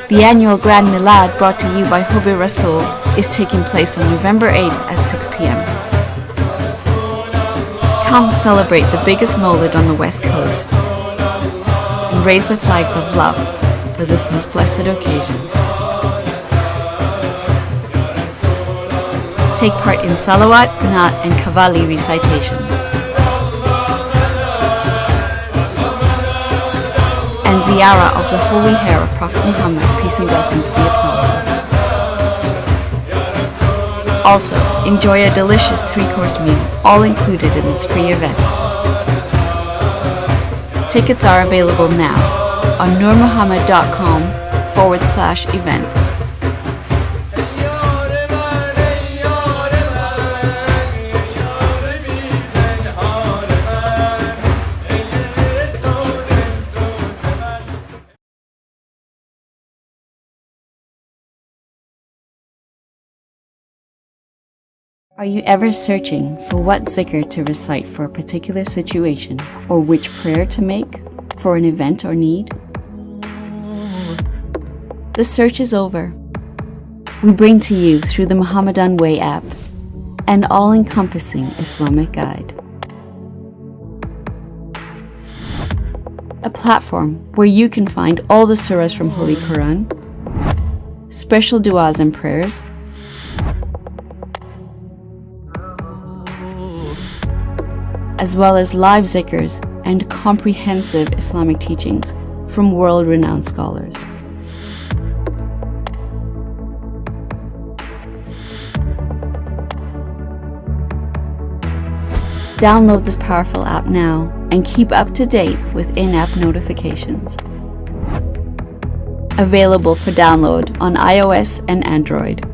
The annual Grand Milad, brought to you by Hubbi Rasool, is taking place on November 8th at 6 p.m. Come celebrate the biggest Mawlid on the West Coast and raise the flags of love for this most blessed occasion. Take part in Salawat, Naat and Qawwali recitations and ziyarah of the holy hair of Prophet Muhammad, peace and blessings be upon him. Also, enjoy a delicious 3-course meal, all included in this free event. Tickets are available now on nurmuhammad.com/events. Are you ever searching for what zikr to recite for a particular situation, or which prayer to make for an event or need? The search is over. We bring to you, through the Muhammadan Way app, an all-encompassing Islamic guide. A platform where you can find all the surahs from Holy Quran, special du'as and prayers, as well as live zikrs and comprehensive Islamic teachings from world-renowned scholars. Download this powerful app now and keep up to date with in-app notifications. Available for download on iOS and Android.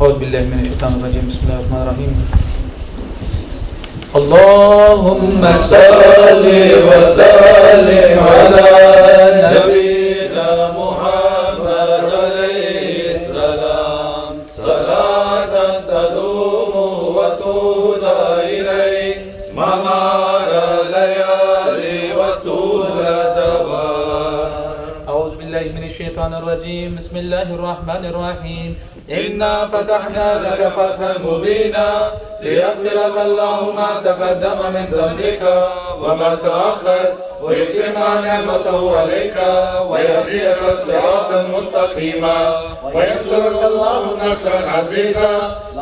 أعوذ بالله من الشيطان الرجيم. بسم الله الرحمن الرحيم. اللهم صل وسلم على نبينا محمد عليه السلام صلاة تدوم وتهدى إليه ممار الليالي وطول الدوام. أعوذ بالله من الشيطان الرجيم. بسم الله الرحمن الرحيم. إنا فتحنا لك فتحا مبينا ليغفرك الله ما تقدم من ذنبك وما تأخر ويتم نعمته عليك ويهديك صراطا مستقيما وينصرك الله نصرا عزيزا.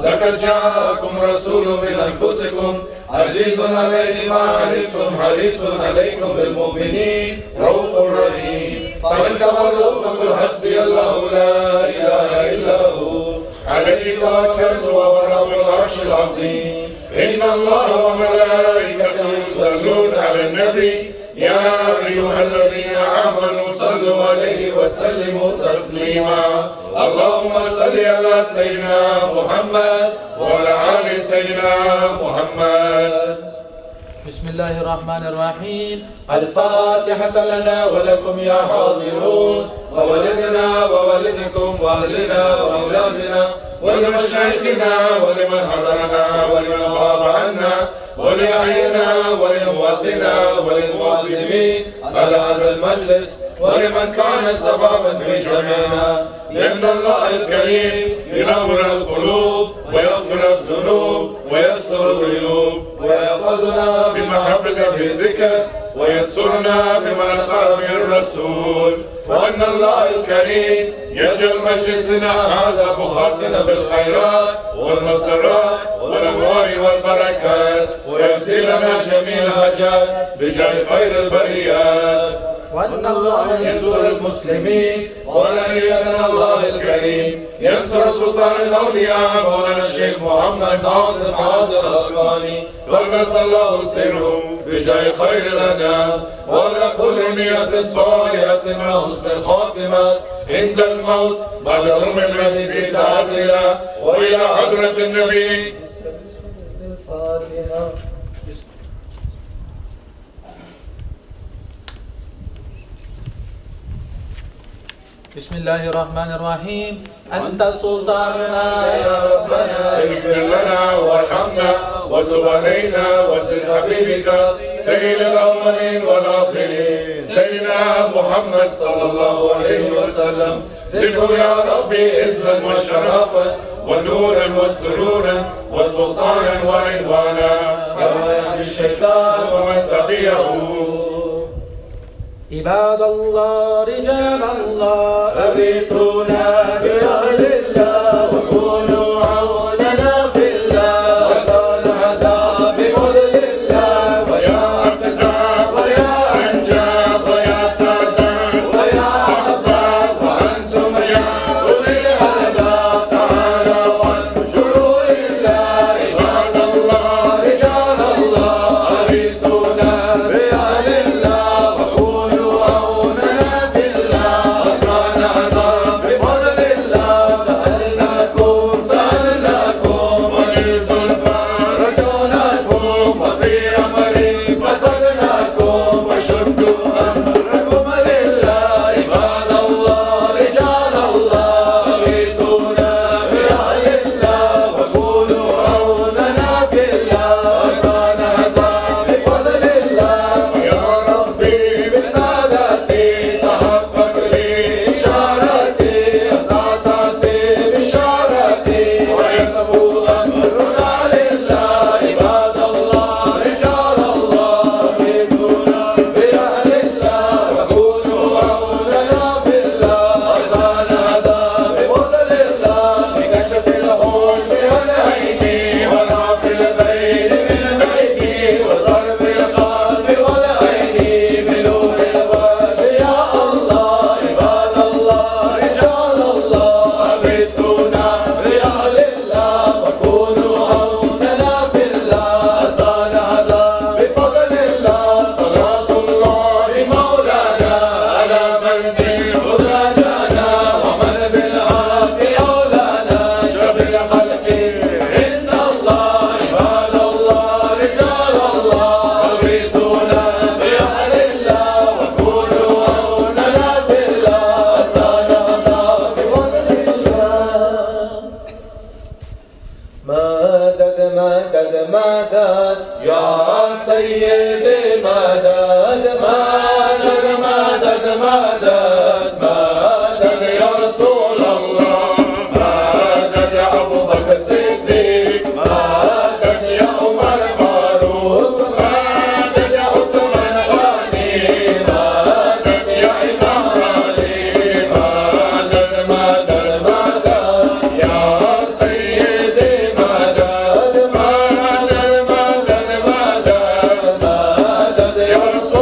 لقد جاءكم رسول من أنفسكم عزيز عليه ما عنتم حريص عليكم بالمؤمنين رؤوف رحيم. فإن تولوا فقل حسبي الله لا إله إلا هو عليه توكلت وهو رب العرش العظيم. إن الله وملائكته يصلون على النبي يا أيها الذين آمنوا صلوا عليه وسلموا تسليما. اللهم صل على سيدنا محمد وعلى آل سيدنا محمد. بسم الله الرحمن الرحيم. الفاتحة لنا ولكم يا حاضرون وولدنا ووالدكم وأهلنا وأولادنا ولمشايخنا ولمن حضرنا ولمن غاب عنا ولأحينا ولأمواتنا وللمواظبين على هذا المجلس ولمن كان سببا في جميعنا. لأن الله الكريم ينور القلوب ويغفر الذنوب ويستر العيوب ويحفظنا بمحبته في الذكر وينصرنا بما صار به الرسول. وأن الله الكريم يجعل مجلسنا هذا مخاطنا بالخيرات والمسرات والأموال والبركات ويهدي لنا جميع الحاجات بجاه خير البريات. وأن الله ينصر المسلمين. وليتنا الله الكريم ينصر سلطان الأولياء مولانا الشيخ محمد ناصر عادل الألباني قدس الله سره بجاه خير الأنام. وعلى كل نية صالحة مع حسن الخاتمة عند الموت بعد ظلم الذي في طاعة الله وإلى حضرة النبي. الفاتحة. بسم الله الرحمن الرحيم. أنت سلطاننا يا ربنا اغفر لنا وارحمنا وتب علينا وزد حبيبك سيد الأولين والآخرين سيدنا محمد صلى الله عليه وسلم. زده يا ربي عزا وشرافا ونورا وسرورا وسلطانا ورضوانا وما يهدي الشيطان ومن تبعه. عباد الله رجال الله أغيثونا بأهل الله وكونوا عوننا في الله وصالحنا بفضل الله. ويا أقتاب ويا أنجاب ويا سادات ويا أحباب وأنتم يا أولي الألباب تعالوا وانصروا لله. عباد الله رجال الله أغيثونا بأهل الله وكونوا عند الله عباد الله رجال الله أغيثونا بأهل الله وكونوا عوننا في الله سنهضى بفضل الله. مدد مدد مدد يا سيدي مدد مدد مدد مدد مدد يا رسول الله مدد يا أبو بكر الصديق مدد يا عمر فاروق مدد يا عثمان غني مدد يا إمام علي مدد مدد مدد يا سيدي مدد مدد مدد مدد مدد يا رسول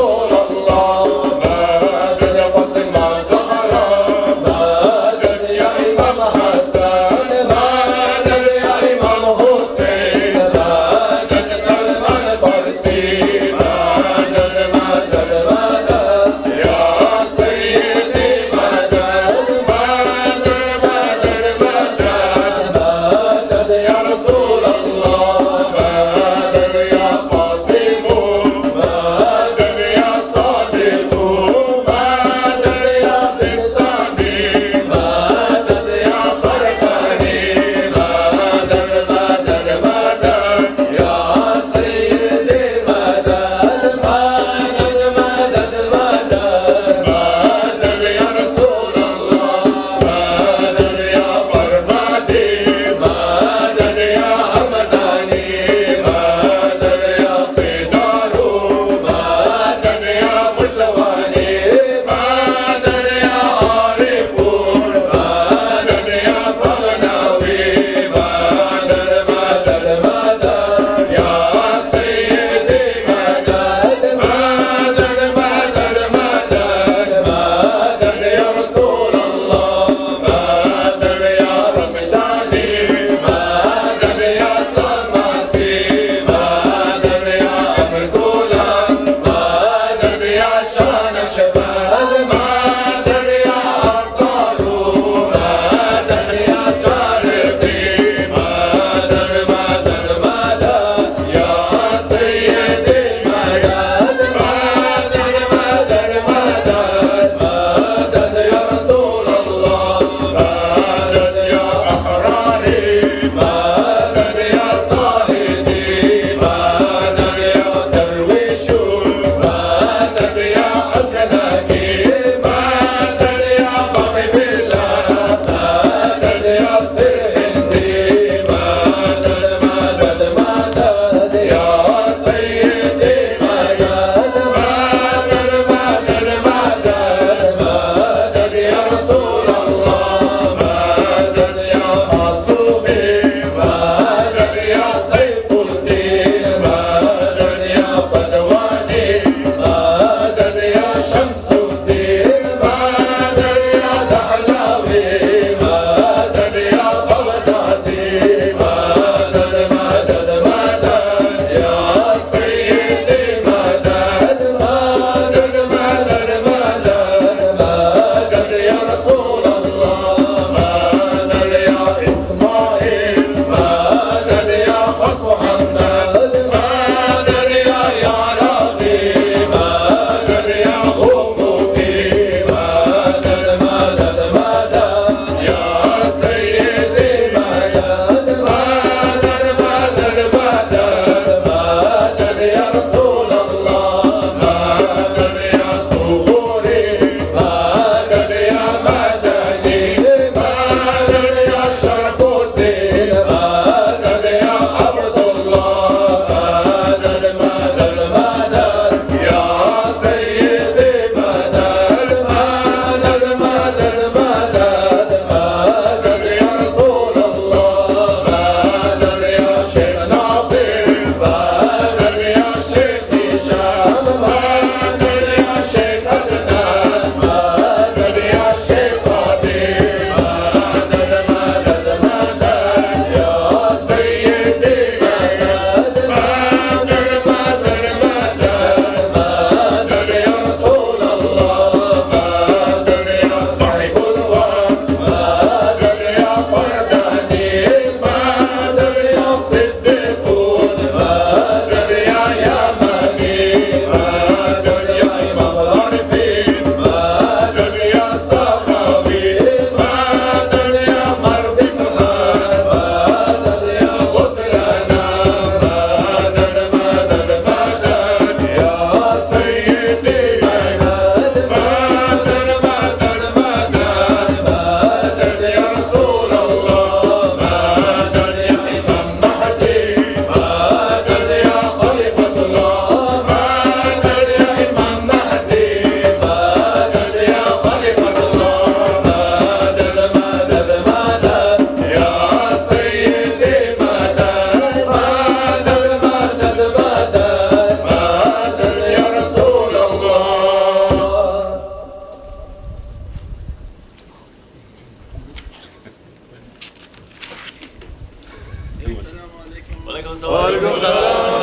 وعليكم السلام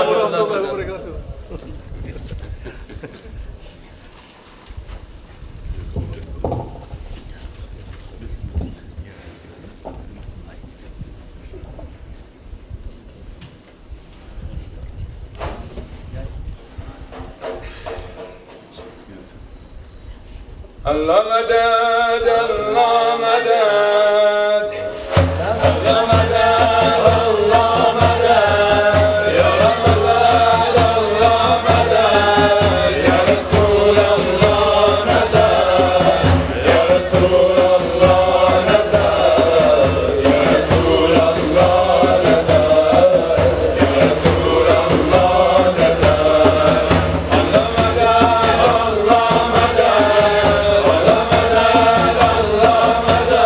ورحمة الله وبركاته. الله مدد الله مدد الله مدد الله مدد يا رسول الله مدد يا رسول الله نزل يا رسول الله نزل يا رسول الله نزل يا رسول الله نزل الله مدد الله مدد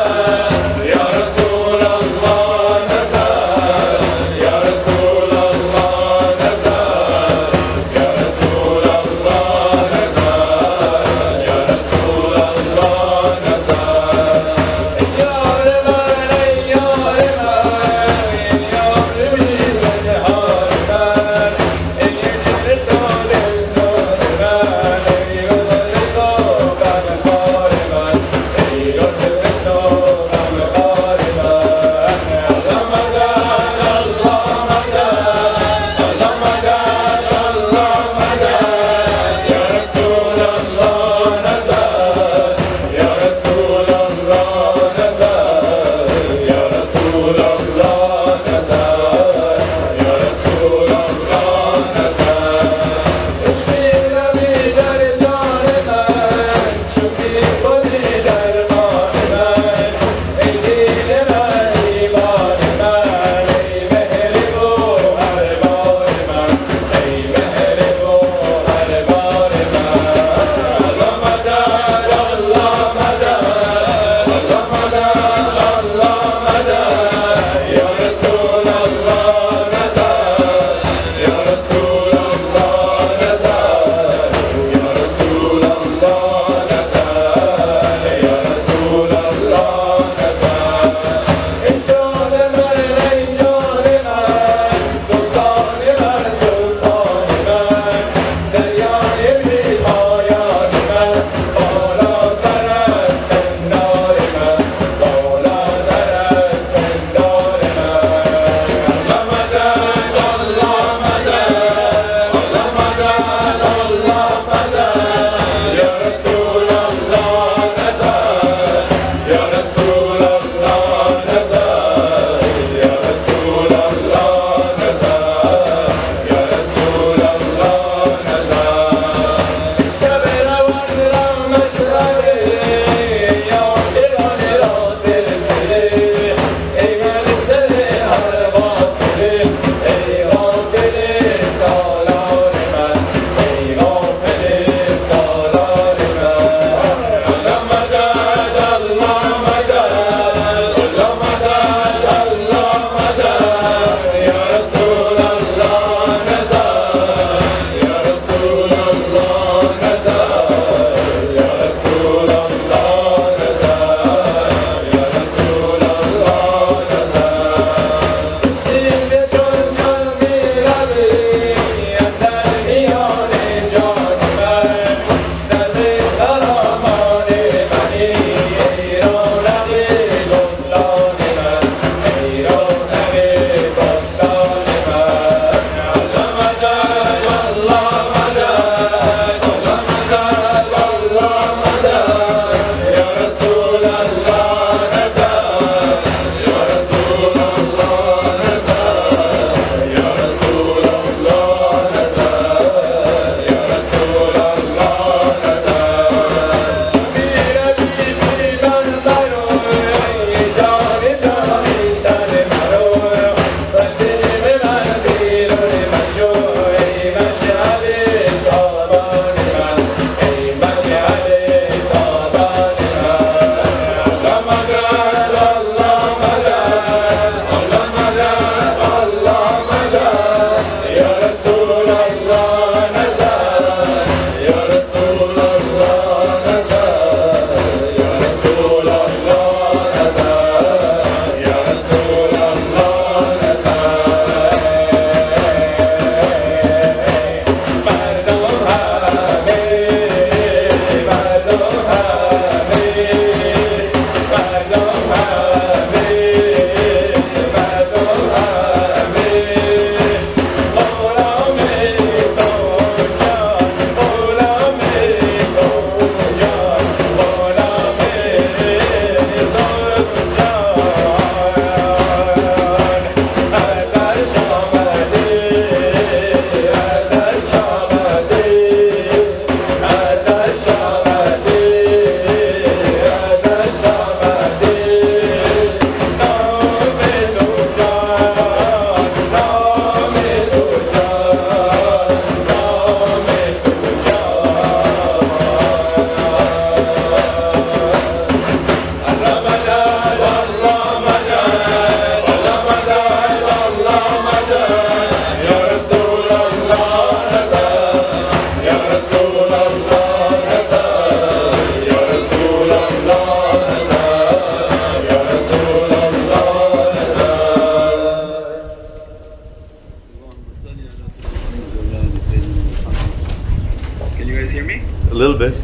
little bit.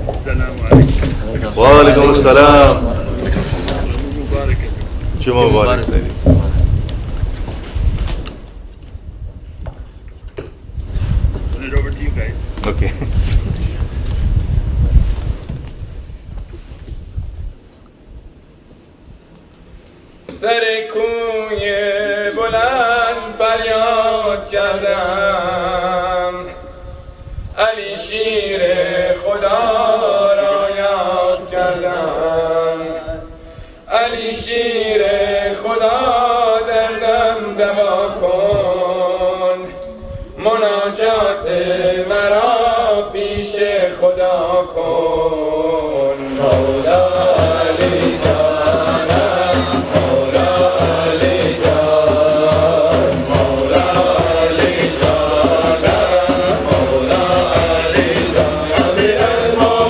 السلام عليكم. وعليكم السلام. جمعة مبارك. Turn it over to you guys. Okay. سر کوی بلند فریاد کردم، علی شیر خدا را یاد کردم، علی شیر خدا دردم دوا کن، مناجات مرا پیش خدا کن. مولا علی جانم، مولا علی جان، مولا علی جانم، مولا علی جان، ابی المولا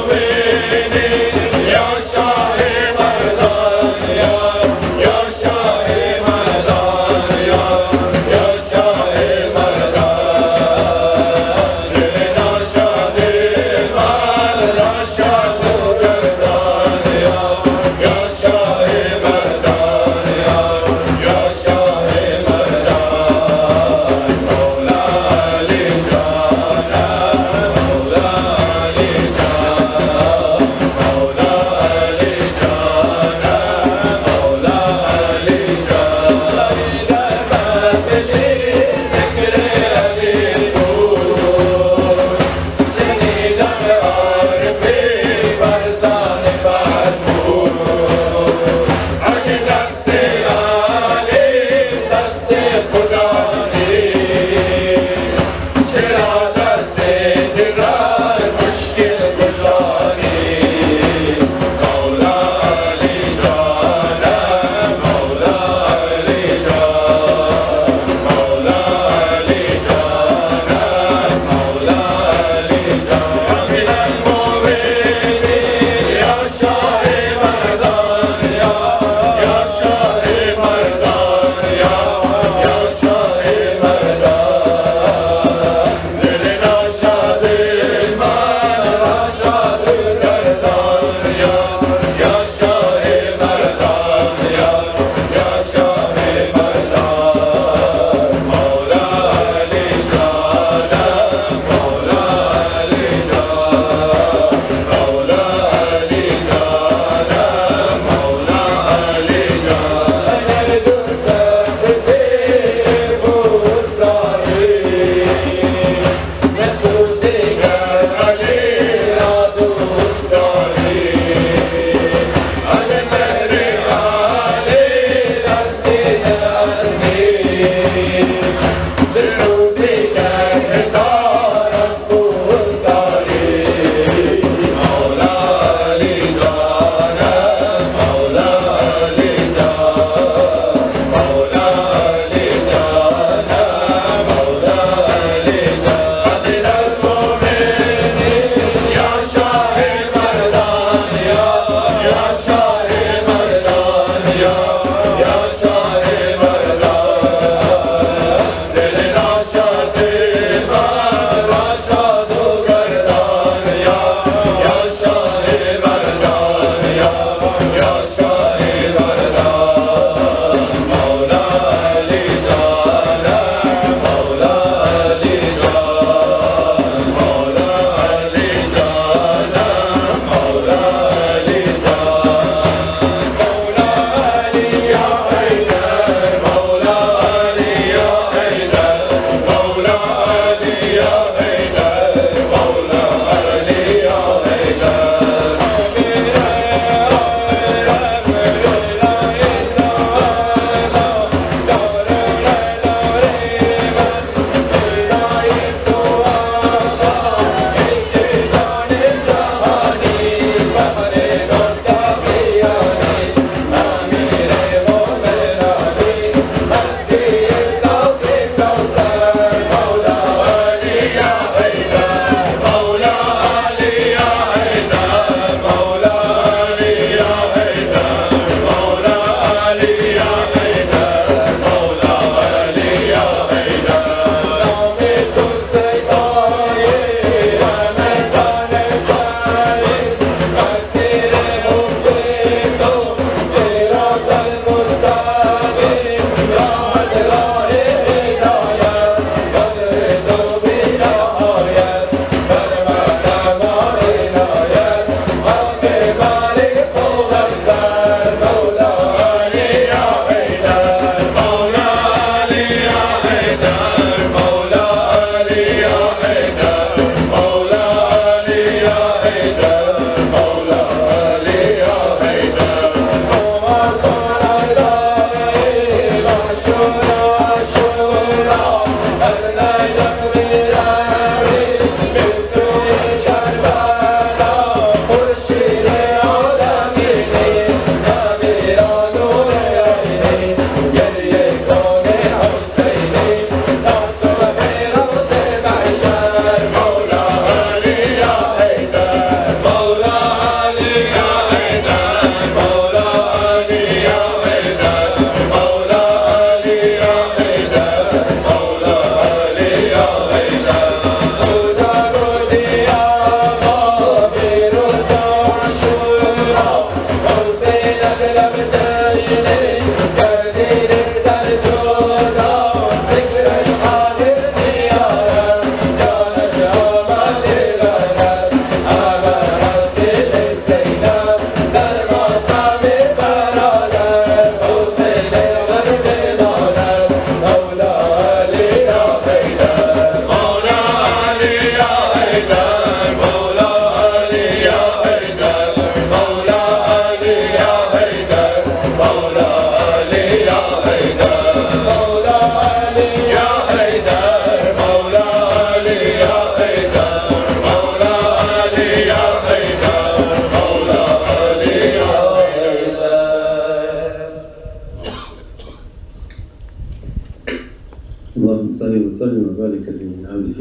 اللهم صل وسلم وبارك على عبده.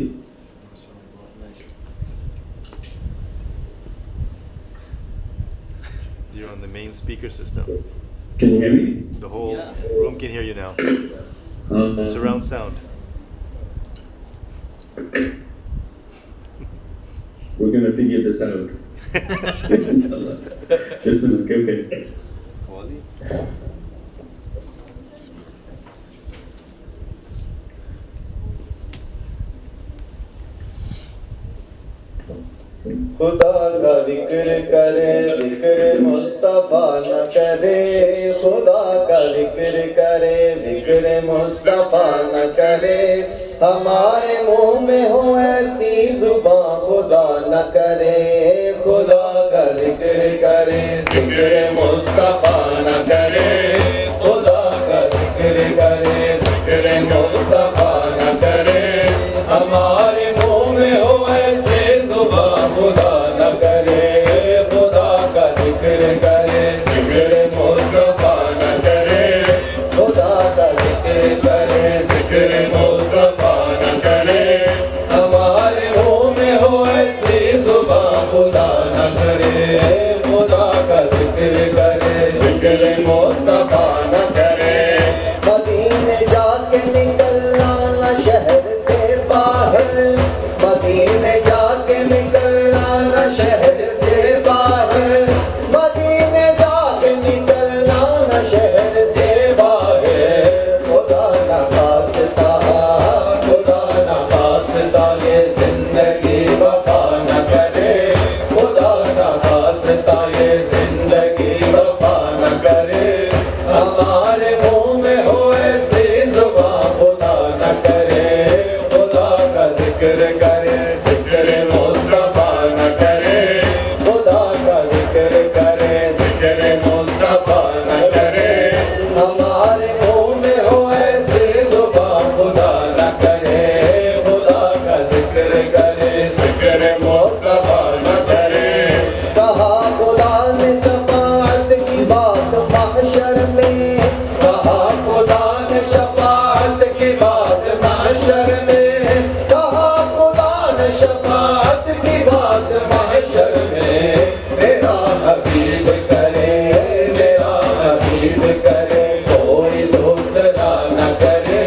You're on the main speaker system. Can you hear me? The whole room can hear you now. Surround sound. We're gonna figure this out. Listen, okay. खुदा का जिक्र करे, जिक्र मुस्तफा न करे। खुदा का जिक्र करे, जिक्र मुस्तफा न करे। हमारे मुंह में हो ऐसी जुबान खुदा न करे। खुदा का जिक्र करे, जिक्र मुस्तफा न करे। खुदा का जिक्र करे, जिक्र मुस्तफा न करे। हमारे मुंह में हो ऐसे जुबान खुदा न करे। खुदा का जिक्र करे, जिक्र मुस्तफा न करे। खुदा का जिक्र करे, जिक्र मुस्तफा न करे। हमारे मुंह में हो ऐसी जुबान खुदा न करे। खुदा का जिक्र करे, जिक्र मुस्तफा न करे। मदीने जाके निकलना न शहर से बाहर। मदीने जाके निकलना न शहर से बाहर। मदीने जाके निकलना न शहर से बाहर। खुदा न खास्ता, खुदा न खास्ता ये जिंदगी वफा न करे। खुदा न खास्ता ये जिंदगी वफा न करे। हमारे मुंह में हो ऐसी जुबान खुदा न करे। खुदा का जिक्र करे, जिक्र मुस्तफा न करे। खुदा का जिक्र करे, जिक्र मुस्तफा न करे। हमारे मुंह में हो ऐसी जुबान खुदा न करे। खुदा का जिक्र करे, जिक्र मुस्तफा न करे। कहा खुदा ने शफाअत की बात महशर में। कहा खुदा ने शफाअत की बात महशर में। कहा खुदा ने शफाअत की बात महशर में। मेरा हबीब करे, मेरा हबीब करे, कोई दूसरा न करे।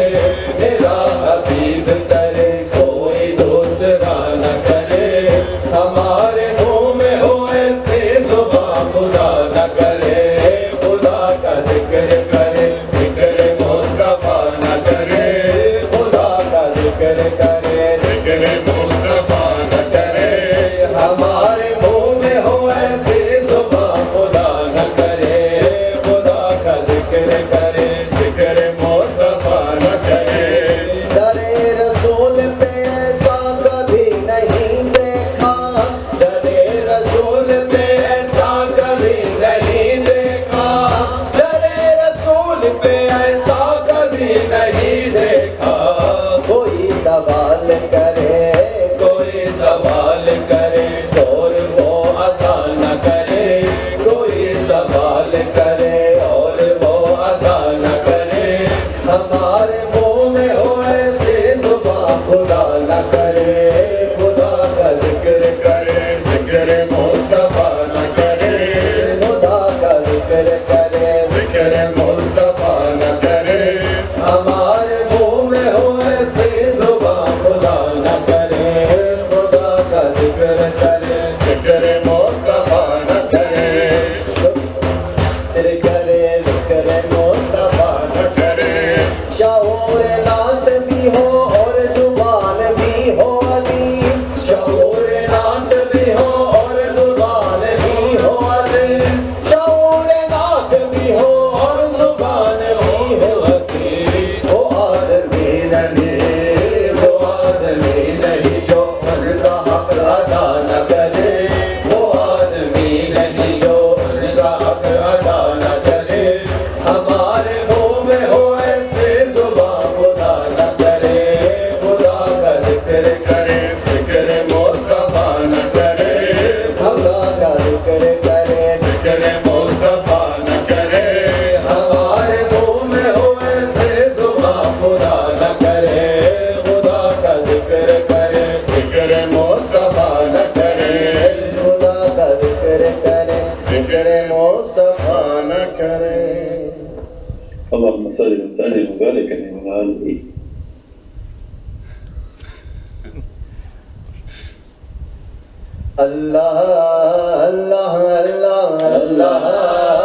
मेरा हबीब करे, कोई दूसरा न करे। हमारे मुंह में हो ऐसी जुबान खुदा न करे। खुदा का जिक्र करे, जिक्र मुस्तफा न करे। खुदा का जिक्र करे, जिक्र मुस्तफा न करे। हमारे मुंह में हो ऐसी जुबान खुदा न करे। खुदा का जिक्र करे, जिक्र मुस्तफा न करे। डरे रसूल पे ऐसा कभी नहीं देखा। डरे रसूल पे ऐसा कभी नहीं देखा। डरे रसूल पे ऐसा कभी नहीं देखा। कोई सवाल करे, कोई सवाल करे और वो अदा न करे। कोई सवाल करे और वो अदा न करे। हमारे मुंह में हो ऐसी जुबान खुदा न करे। खुदा का जिक्र करे, जिक्र मुस्तफा न करे। खुदा का जिक्र करे, जिक्र मुस्तफा न करे। हमारे मुंह में हो ऐसी जुबान खुदा न करे। खुदा का जिक्र करे, जिक्र मुस्तफा न करे। जिक्र करे, जिक्र मुस्तफा न करे। Shaho ذلك من آله. Allah, Allah, Allah, Allah, Allah,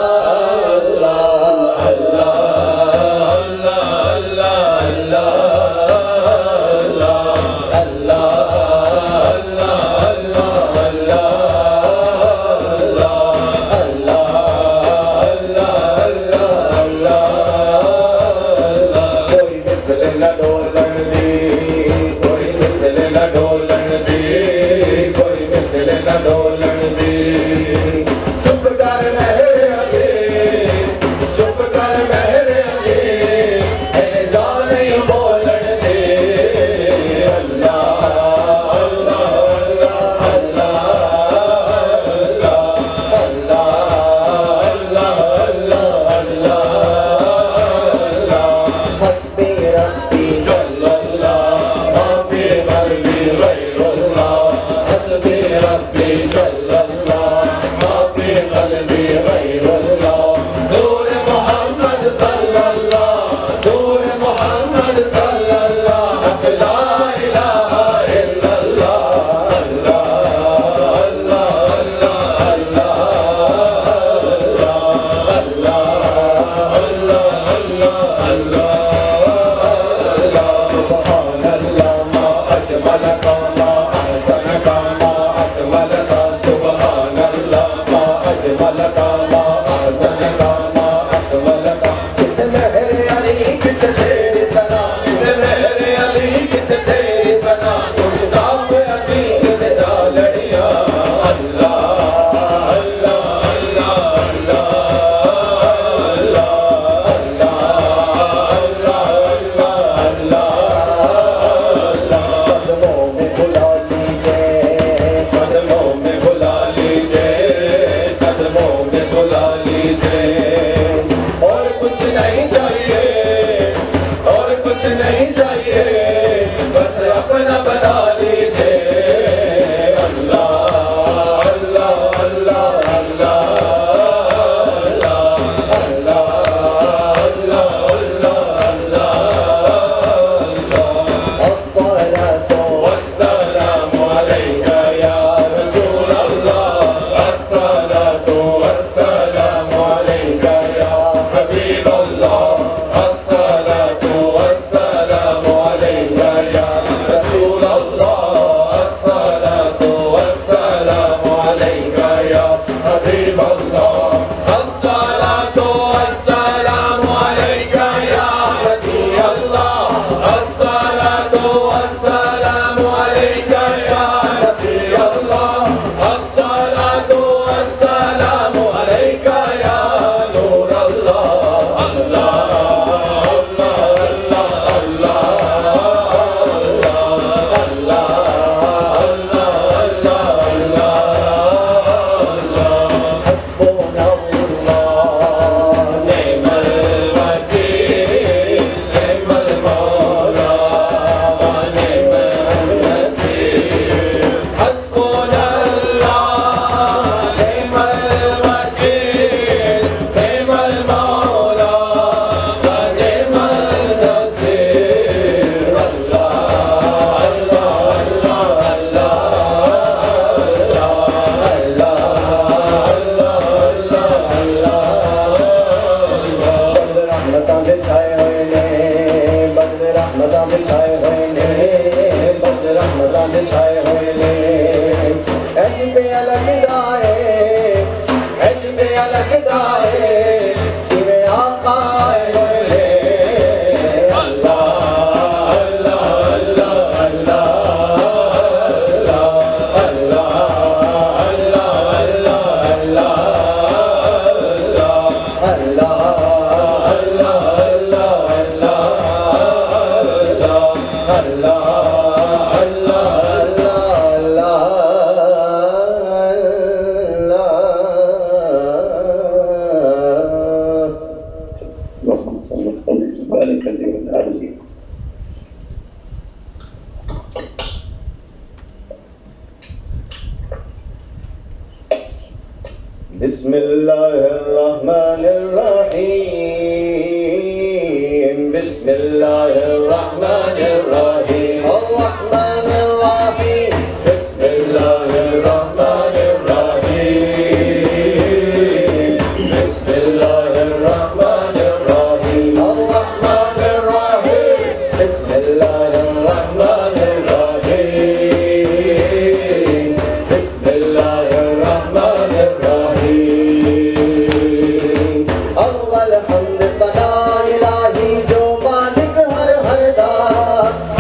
Bismillahirrahmanirrahim. Ar-Rahmanirrahim. Bismillahirrahmanirrahim. Bismillahirrahmanirrahim. Ar-Rahmanirrahim. Bismillahirrahmanirrahim. Bismillahirrahmanirrahim. Awwal hamd sana ilahi jo malik har har da.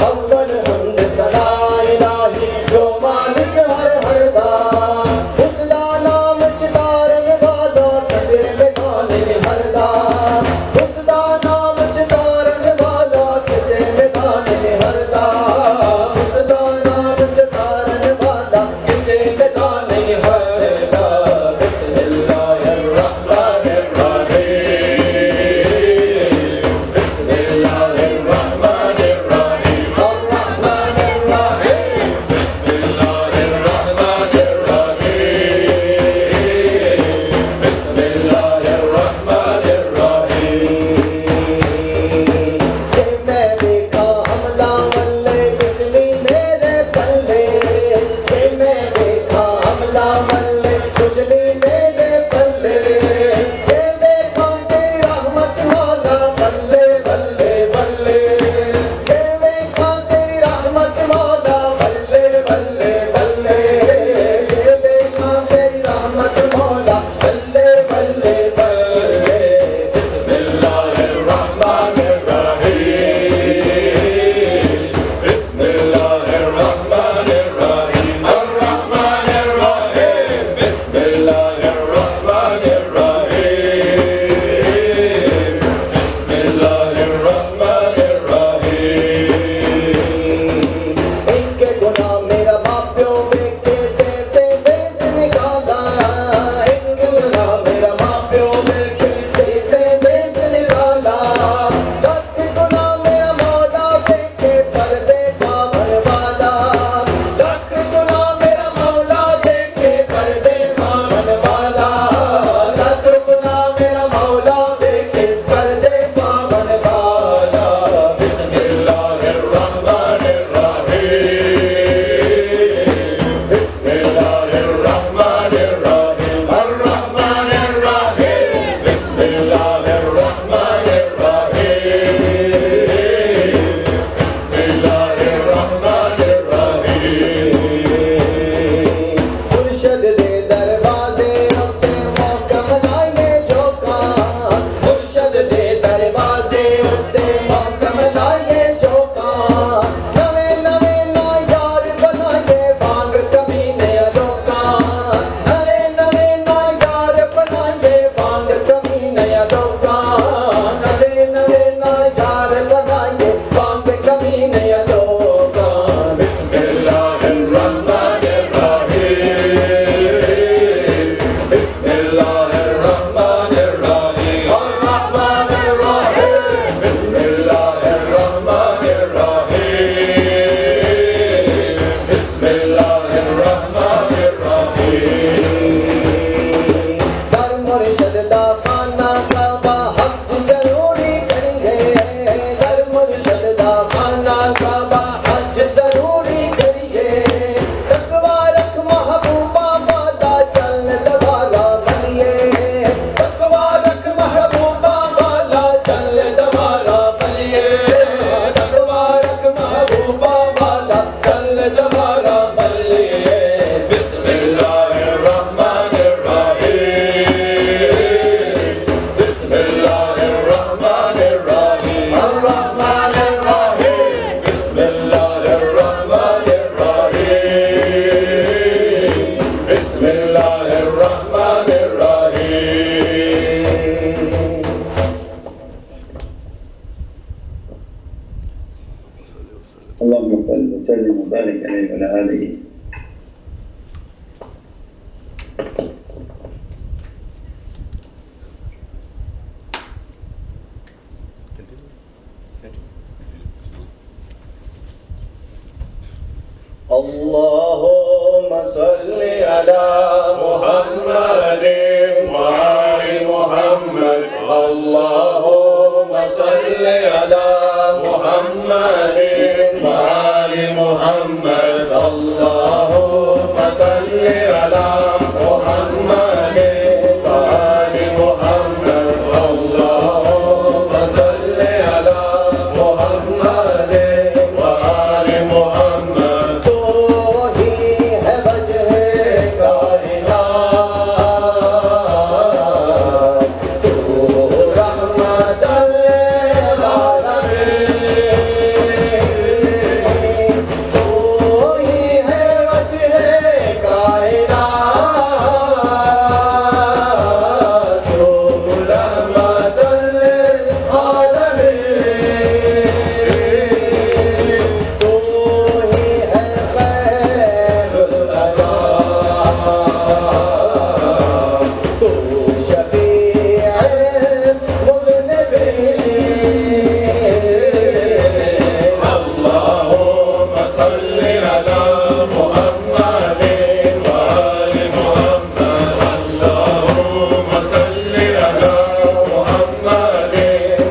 Awwal hamd sana ilahi jo malik har har da. Usda naam chitaran wala kise medan har da. Usda naam chitaran wala kise medan har da. Usda naam chitaran wala kise medan har da. Bismillahirrahmanirrahim. Bismillahirrahmanirrahim. Ar-Rahmanirrahim. Bismillahirrahmanirrahim. Bismillahirrahmanirrahim. Ye main dekha hamla walle kujli mere palle. Ye main dekha hamla walle kujli mere palle. Ye dekha teri rahmat wala balle balle balle. Ye dekha teri rahmat wala balle balle balle. Ye dekha teri rahmat wala balle balle balle. Bismillahirrahmanirrahim. Bismillahirrahmanirrahim. Ar-Rahmanirrahim. Bismillahirrahmanirrahim. Bismillahirrahmanirrahim. इनके गुनाह मेरा बाप प्यो के देते देश निकाला. इनके गुनाह मेरा बाप प्यो के देते देश निकाला. लख गुनाह मेरा मौला के पर्दे पावन वाला. लख गुनाह मेरा मौला के पर्दे पावन वाला. लख गुनाह मेरा मौला के पर्दे पावन वाला. Bismillahirrahmanirrahim. Bismillahirrahmanirrahim. Ar-Rahmanirrahim. Bismillahirrahmanirrahim. Bismillahirrahmanirrahim. मुर्शद दे दरवाजे उत्ते मोहकम लाए जोका. मुर्शद दे दरवाजे उत्ते मोहकम लाए जोका. नवे नवे ना यार बनाए वांग कमीने अलोका. नवे नवे ना यार बनाए वांग कमीने अलोका. नवे नवे ना यार बनाए वांग कमीने अलोका. Bismillahirrahmanirrahim. Bismillahirrahmanirrahim. Ar-Rahmanirrahim. Bismillahirrahmanirrahim. Bismillahirrahmanirrahim. Dar murshid da khana kaaba hajj zaruri kariye. Dar murshid da khana kaaba hajj zaruri kariye. तकवा रख महबूबा वाला चल दवारा बलिए. तकवा रख महबूबा वाला चल दवारा बलिए. तकवा रख महबूबा वाला चल दवारा बलिए. Bismillahirrahmanirrahim. Bismillahirrahmanirrahim. Ar-Rahmanirrahim. Bismillahirrahmanirrahim. Bismillahirrahmanirrahim. اللهم صل وسلم وبارك عليه وعلى آله. اللهم صل على محمد وآل محمد. اللهم सल्ले अला मुहम्मद व आले मुहम्मद अल्लाहुम्मा सल्ले अला मुहम्मद व आले मुहम्मद अल्लाहुम्मा सल्ले अला मुहम्मद व आले मुहम्मद तू ही है वजह कायनात तू रहमतल आलमीन तू ही है वजह कायनात तू रहमतल आलमीन तू ही है खैरुल अनाम तू शफीउल मुज़निबीन अल्लाहुम्मा सल्ली अला मुहम्मद व आले मुहम्मद अल्लाहुम्मा सल्ली अला मुहम्मद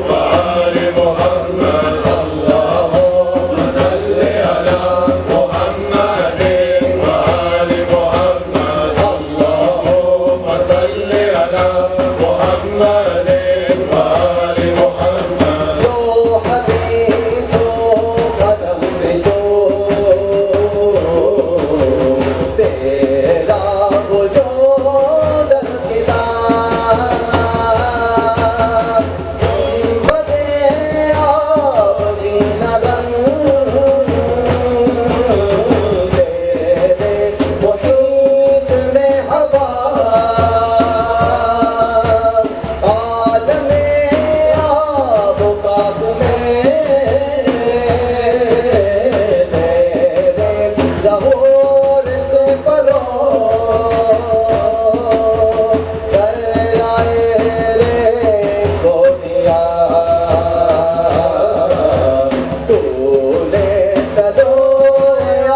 व आले मुहम्मद अल्लाहुम्मा सल्ली अला मुहम्मद व आले मुहम्मद अल्लाहुम्मा सल्ली अला मुहम्मद व आले मुहम्मद लो हबीब दो कलम में दो तेरा वजूद किताब गुंबदे आबगी नरम तेरे मुहीत में हवा आलमे आब पाक में तेरे ज़हूर से परो कर लाए रे गोलियां तूने तलो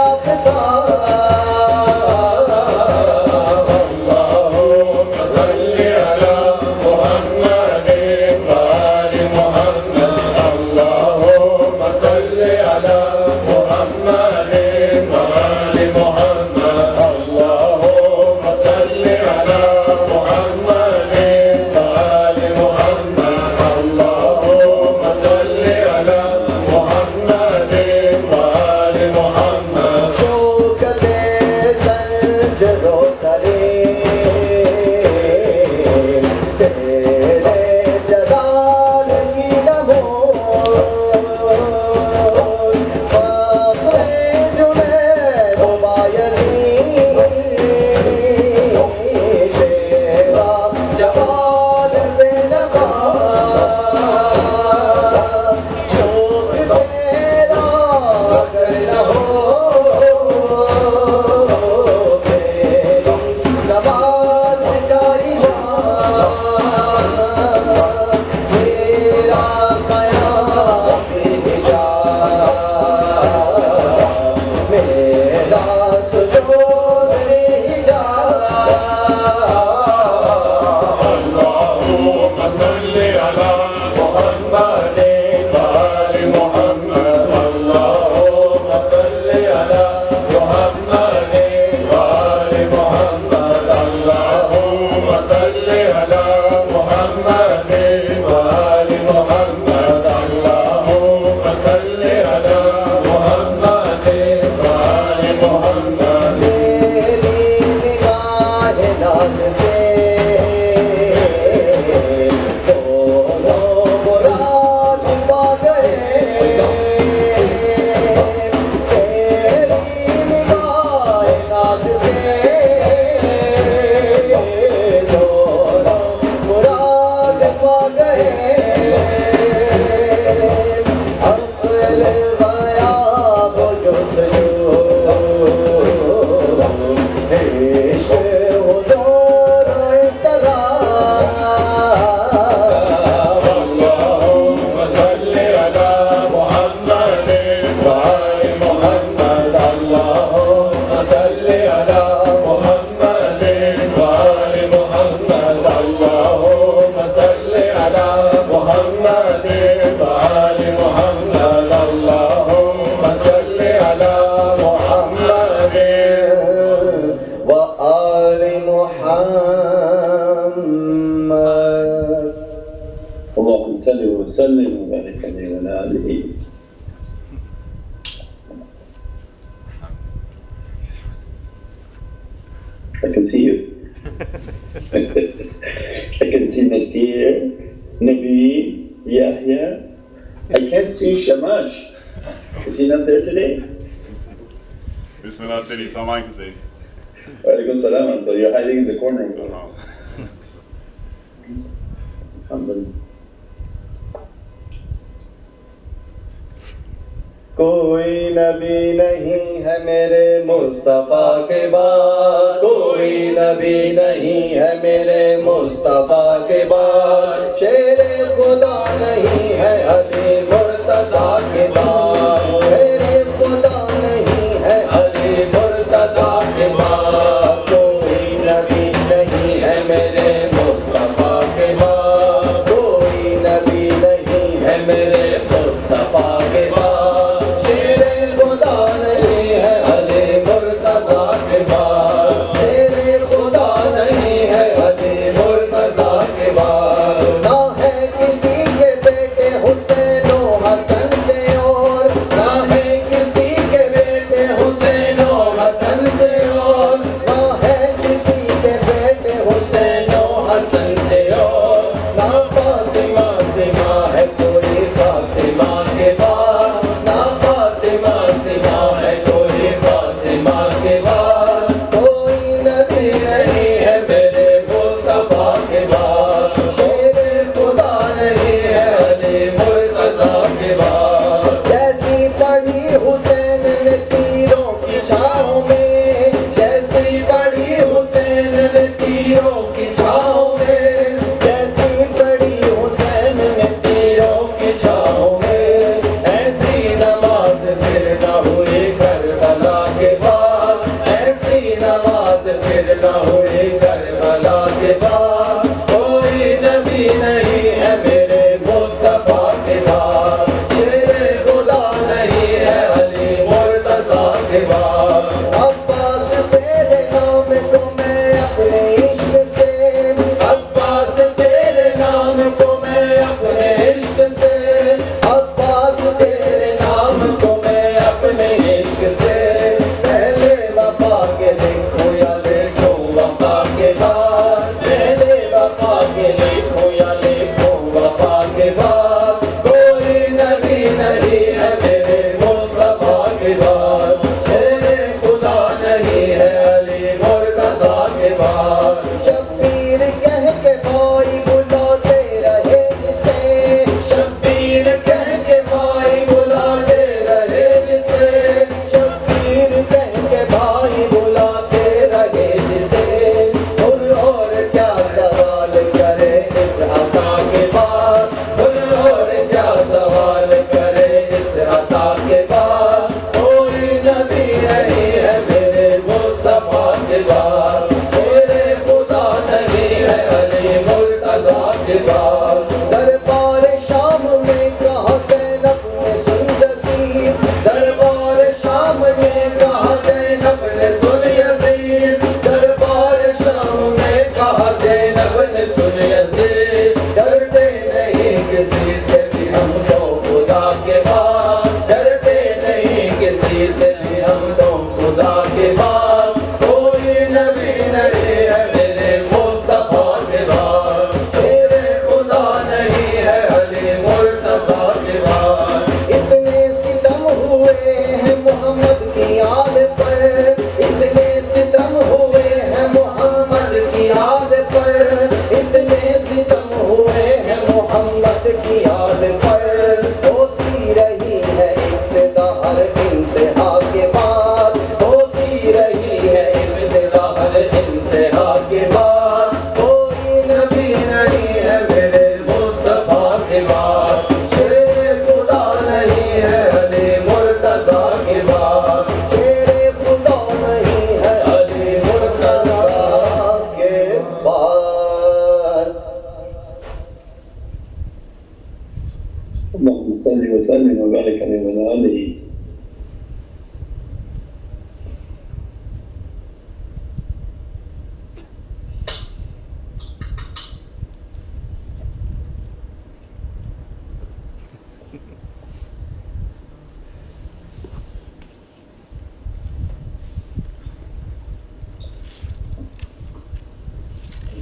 आफ़ताब अल्लाहुम्मा सल्ली अला मुहम्मद व आले मुहम्मद अल्लाहुम्मा सल्ली अला मुहम्मद व आले मुहम्मद अल्लाहुम्मा सल्ली अला मुहम्मद व आले मुहम्मद अल्लाहुम्मा सल्ली अला मुहम्मद व आले मुहम्मद शौकते संजरो सलीम तेरे जलाल की नमो फख्रे Is he not there today? Bismillah, Sidi. Salam alaikum, Sidi. Walaikum salam. So you're hiding in the corner. Alhamdulillah. कोई नबी नहीं है मेरे मुस्तफ़ा के बाद, कोई नबी नहीं है मेरे मुस्तफ़ा के बाद, शेरे खुदा नहीं है अली मुर्तज़ा के बाद, शेरे खुदा नहीं है अली मुर्तज़ा के बाद, कोई नबी नहीं है मेरे मुस्तफ़ा के बाद, कोई नबी नहीं है मेरे मुस्तफ़ा के बाद,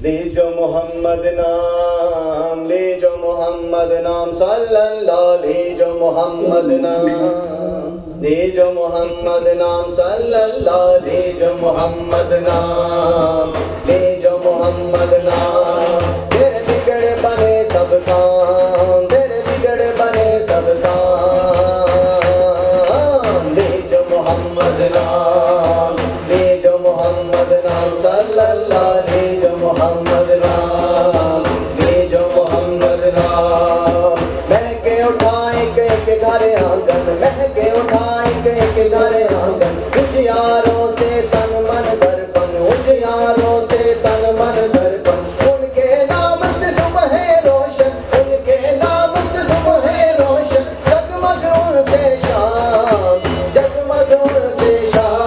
ले जो मोहम्मद नाम, ले जो मोहम्मद नाम सल्लल्लाहु, ले जो मोहम्मद नाम, ले जो मोहम्मद नाम सल्लल्लाहु, ले जो मोहम्मद नाम, ले जो मोहम्मद नाम। तेरे बिगड़े बने सब काम, तेरे बिगड़े बने सब काम, ले जो मोहम्मद नाम, ले जो मोहम्मद नाम सल्लल्लाहु, ले जो मोहम्मद नाम, ले जो मोहम्मद नाम। महके उठाए के घर आंगन, महके उठाए के घर आंगन, उजियारों से तन मन दर्पण, उजियारों से तन मन दर्पण। उनके नाम से सुबह है रोशन, उनके नाम से सुबह है रोशन। जगमग उनसे शाम, जगमग उनसे शाम।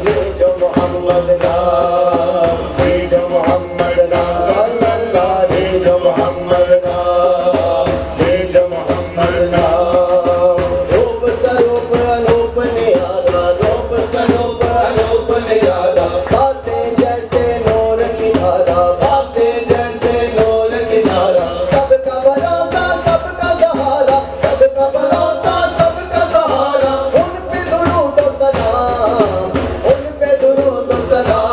ले जो मोहम्मद नाम, ले जो मोहम्मद नाम सल्लल्लाहु, ले जो मोहम्मद नाम, ले जो मोहम्मद नाम। रूप स्वरूप अनूप निराला, रूप स्वरूप अनूप निराला। बातें जैसे नूर की धारा, बातें जैसे नूर की धारा। सबका भरोसा सबका सहारा, सबका भरोसा सबका सहारा। उन पे दुरूद व सलाम, उन पे दुरूद व सलाम।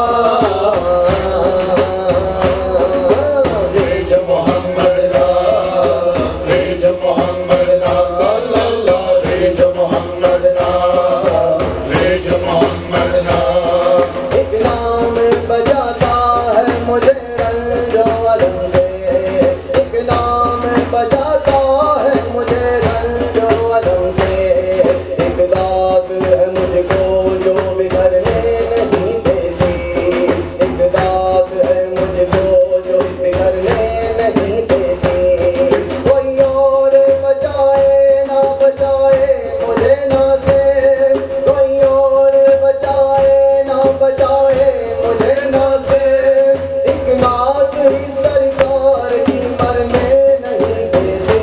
ले जो मोहम्मद नाम, ले जो मोहम्मद नाम सल्लल्लाहु, ले जो मोहम्मद नाम, ले जो मोहम्मद नाम। एक नाम बजाता है मुझे रंजो अलम से, एक नाम बजाता है मुझे रंजो अलम से। एक दाग है मुझको जो बिखरने नहीं देती, एक दाग है मुझको जो बिखरने नहीं देती। कोई और बचाए ना बचाए मुझे ना से, कोई और बचाए ना बचाए मुझे ना से। एक नाक ही सरकार की मरने नहीं देती।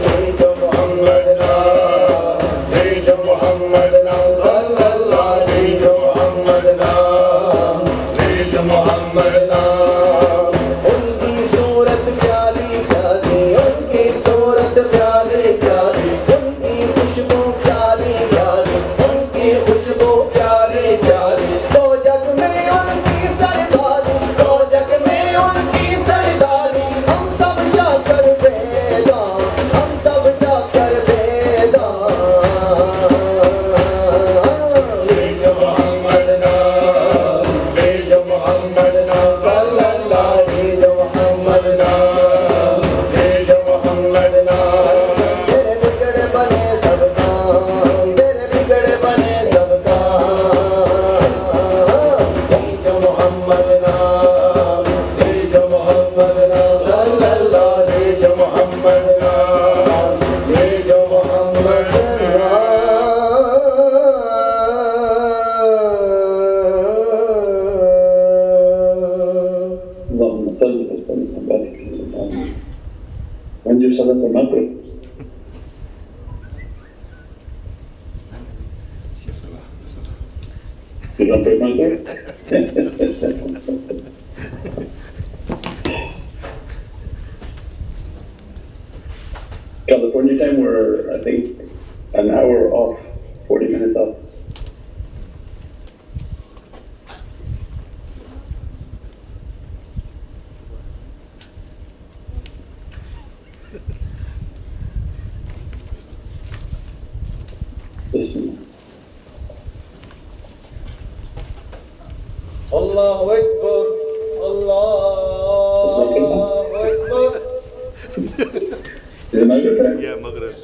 ले जो मोहम्मद नाम, ले जो मोहम्मद नाम सल्लल्लाहु, ले जो मोहम्मद नाम, ले जो मोहम्मद नाम। उनकी सूरत प्यारी प्यारी, उनकी सूरत प्यारी प्यारी। उनकी खुशबू प्यारी प्यारी, उनकी खुशबू प्यारी प्यारी। दो जग में उनकी सरदारी, दो जग में उनकी सरदारी। हम सब जाकर बेदाम, हम सब जाकर बेदाम। ले जो मोहम्मद नाम, ले जो मोहम्मद नाम सल्लल्लाहु, ले जो मोहम्मद नाम, ले जो मोहम्मद नाम। तेरे बिगड़े बने सब काम, तेरे बिगड़े बने सब काम। ले जो मोहम्मद नाम, ले जो मोहम्मद नाम सल्लल्लाहु, ले जो मोहम्मद नाम, ले जो मोहम्मद नाम। اللهم صل وسلم وبارك على محمد. When do you salat al-Maghrib? You don't pray Maghrib? California time, we're, I think, an hour off, 40 minutes off. Bismillah. Allahu Akbar, Allahu Akbar. Is it Maghrib time? Yeah, Maghrib.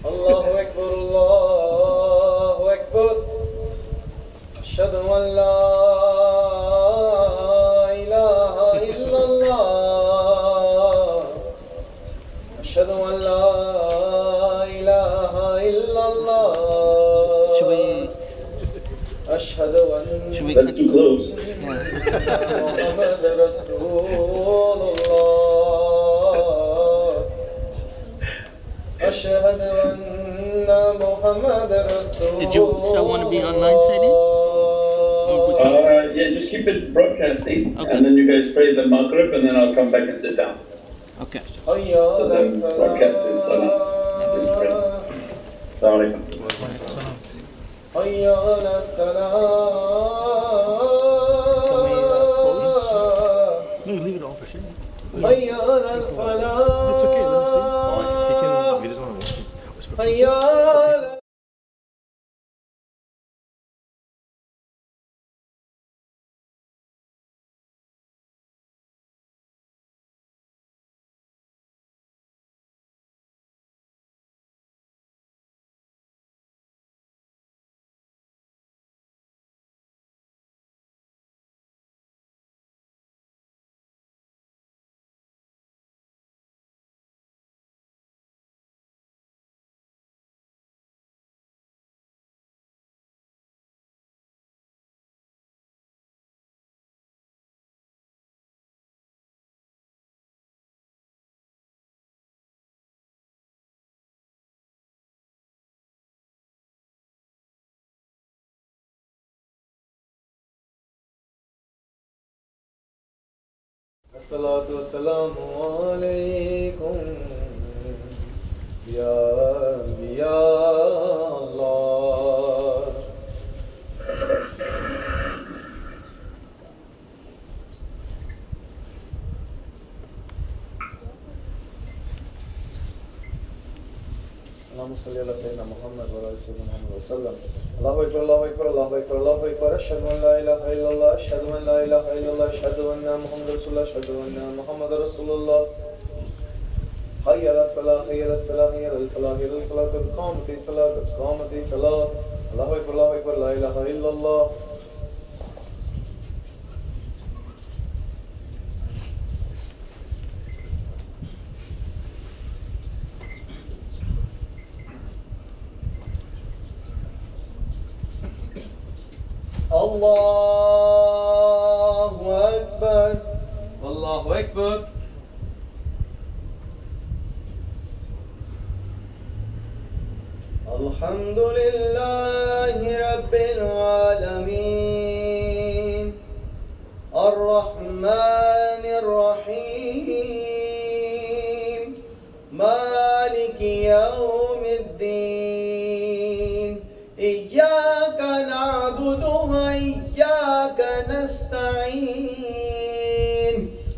Allahu Akbar, Allahu Akbar. Ashhadu an la ilaha illallah. Ashhadu an la ilaha illallah. Should we Ashhadu an That's too close. Muhammad Rasulullah. أشهد أن محمدا Did you still want to be online, Sadie? Yeah, just keep it broadcasting, Okay. and then you guys pray the Maghrib, and then I'll come back and sit down. Okay. So then broadcast is Salah. Just pray. Assalamu No, leave it on for sure. It's okay, let him see. He doesn't want to watch it. الصلاة والسلام عليكم يا أنبياء الله. اللهم صل على سيدنا محمد وعلى آل سيدنا محمد وسلم. الله أكبر الله أكبر الله أكبر الله أكبر. أشهد أن لا إله إلا الله أشهد أن لا إله إلا الله أشهد أن محمد رسول الله أشهد أن محمد رسول الله. حي على الصلاة حي على الصلاة حي على الفلاح حي على الفلاح. قد قامت الصلاة قد قامت الصلاة. الله أكبر الله أكبر لا إله إلا الله. الله أكبر الله أكبر. الحمد لله رب العالمين الرحمن الرحيم مالك يوم الدين إياك نعبد وإياك نستعين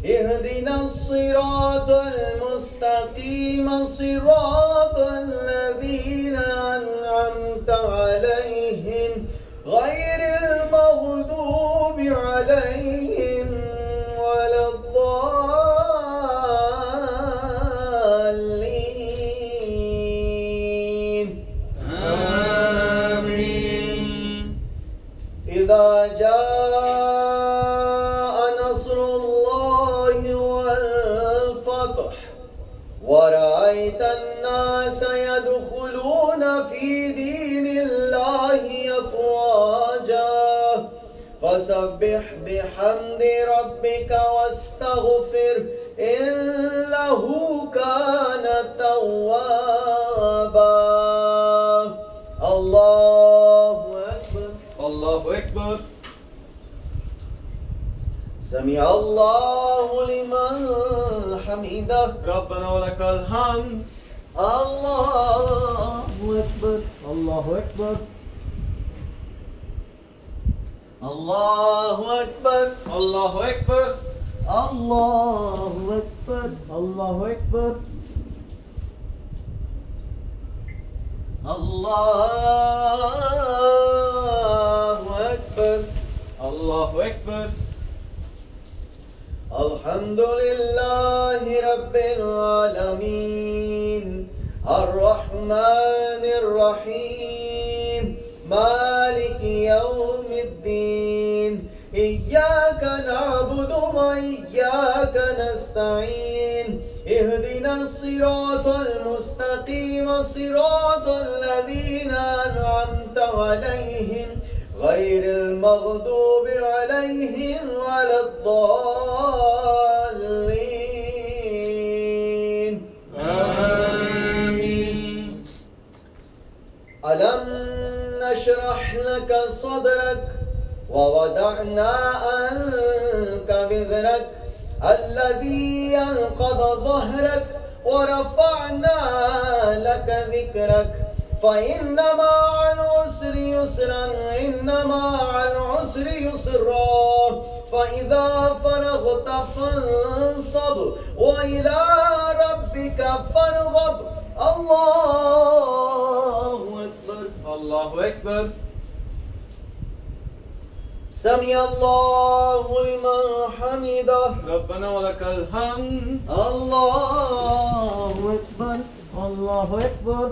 اهدنا الصراط المستقيم صراط الذين أنعمت عليهم غير المغضوب عليهم ولا الضالين. آمين. إذا جاء نصر الله والفتح ورأيت الناس يدخلون في دين الله أفواجا فسبح بحمد ربك واستغفر إنه كان توابا. الله أكبر الله أكبر. سمع الله لمن حمده ربنا ولك الحمد. الله أكبر الله أكبر. الله أكبر الله أكبر. الله أكبر الله أكبر. الله أكبر. الله أكبر. الحمد لله رب العالمين الرحمن الرحيم مالك يوم الدين إياك نعبد وإياك نستعين اهدنا الصراط المستقيم صراط الذين أنعمت عليهم غير المغضوب عليهم ولا الضالين. آمين. ألم نشرح لك صدرك ووضعنا عنك وزرك الذي أنقض ظهرك ورفعنا لك ذكرك فإن مع العسر يسرا إن مع العسر يسرا فإذا فرغت فانصب وإلى ربك فارغب الله أكبر الله أكبر. سمع الله لمن حمده ربنا ولك الحمد. الله أكبر الله أكبر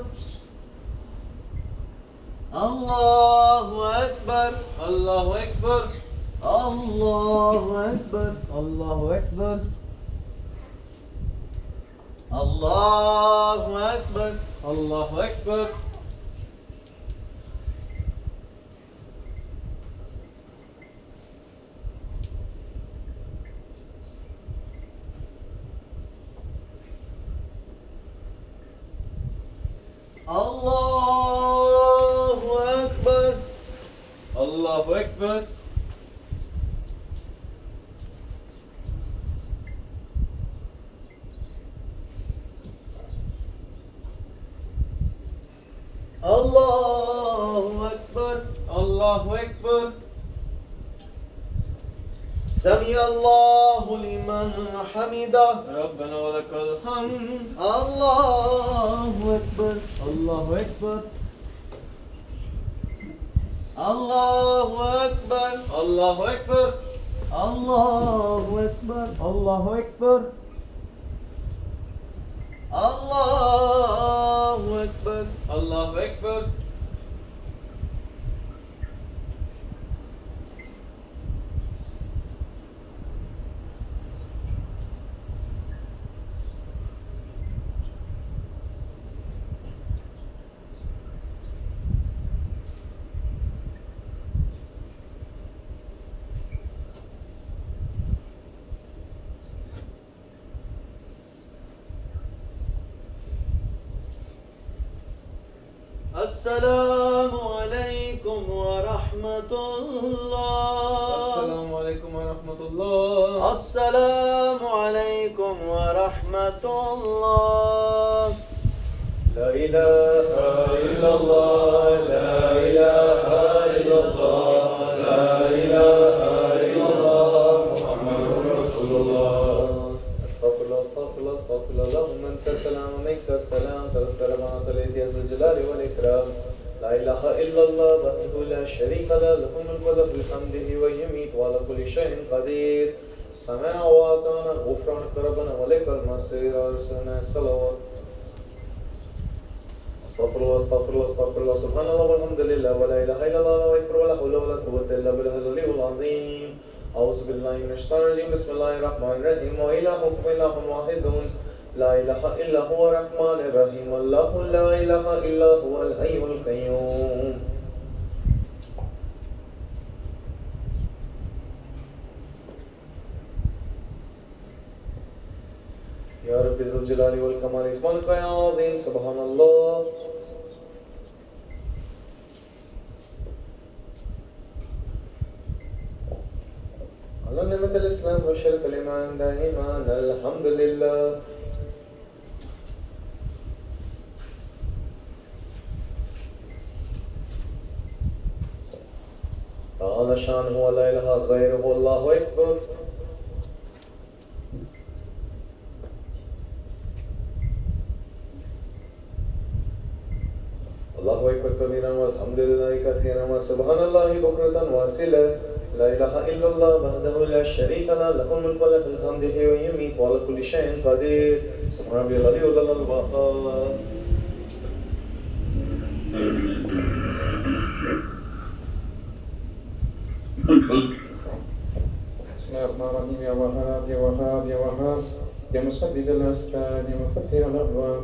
الله أكبر الله أكبر. الله أكبر الله أكبر. الله أكبر الله أكبر. الله أكبر الله أكبر. الله أكبر الله أكبر. سمع الله لمن حمده ربنا ولك الحمد. الله أكبر الله أكبر. الله أكبر الله أكبر. الله أكبر الله أكبر. الله أكبر الله أكبر. السلام عليكم ورحمة الله السلام عليكم ورحمة الله. السلام عليكم ورحمة الله لا إله إلا الله لا إله إلا الله لا إله إلا الله محمد رسول الله. أستغفر الله أستغفر الله أستغفر الله. اللهم أنت السلام ومنك السلام تبارك ربنا الذي ذو الجلال والإكرام. لا إله إلا الله وحده لا شريك له له الملك وله الحمد ويميت وعلى كل شيء قدير. سمع وأطعنا غفرانك ربنا ولك المصير ورسولنا الصلوات. استغفر الله استغفر الله استغفر الله سبحان الله والحمد لله ولا اله الا الله والله اكبر ولا حول ولا قوه الا بالله العلي العظيم. اعوذ بالله من الشيطان الرجيم بسم الله الرحمن الرحيم والهكم اله واحد لا اله الا هو الرحمن الرحيم الله لا اله الا هو الحي القيوم. يا رب ذو الجلال والكمال اسمك يا عظيم سبحان الله. على نعمة الإسلام وشرف الإيمان دائما الحمد لله. تعالى شانه ولا إله غيره الله أكبر. الله أكبر كبيرا والحمد لله كثيرا وسبحان الله بكرة واسلة. لا إله إلا الله وحده لا شريك له له الملك وله الحمد ويميت وعلى كل شيء قدير. سبحان ربي العلي العظيم. بسم الله الرحمن الرحيم. يا وهاب يا وهاب يا وهاب يا مسدد الأسكان يا مفتح الأبواب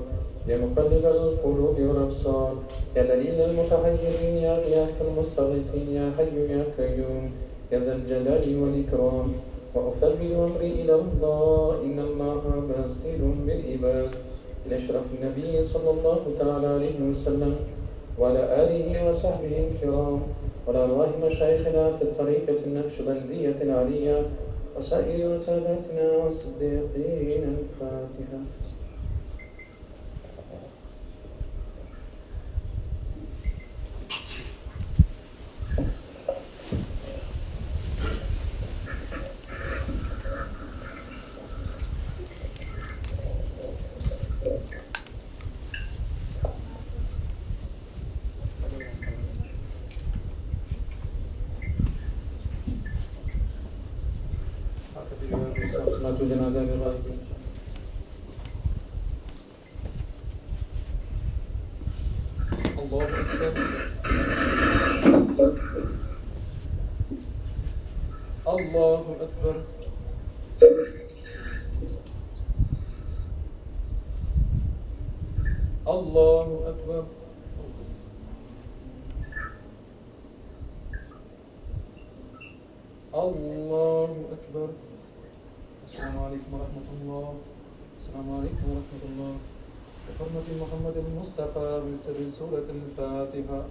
يا مقلب القلوب والأبصار يا دليل المتحيرين يا غياث المستغيثين يا حي يا قيوم يا ذا الجلال والإكرام. وأفوض أمري إلى الله إن الله بصير بالعباد. إلى أشرف النبي صلى الله تعالى عليه وسلم وعلى آله وصحبه الكرام وعلى أرواح مشايخنا في الطريقة النقشبندية العلية وسائر ساداتنا والصديقين. الفاتحة. صلاة الجنازة للغائبين. الله أكبر. الله أكبر. الله أكبر. الله أكبر. السلام عليكم ورحمة الله. السلام عليكم ورحمة الله. بحرمة محمد المصطفى من سر سورة الفاتحة.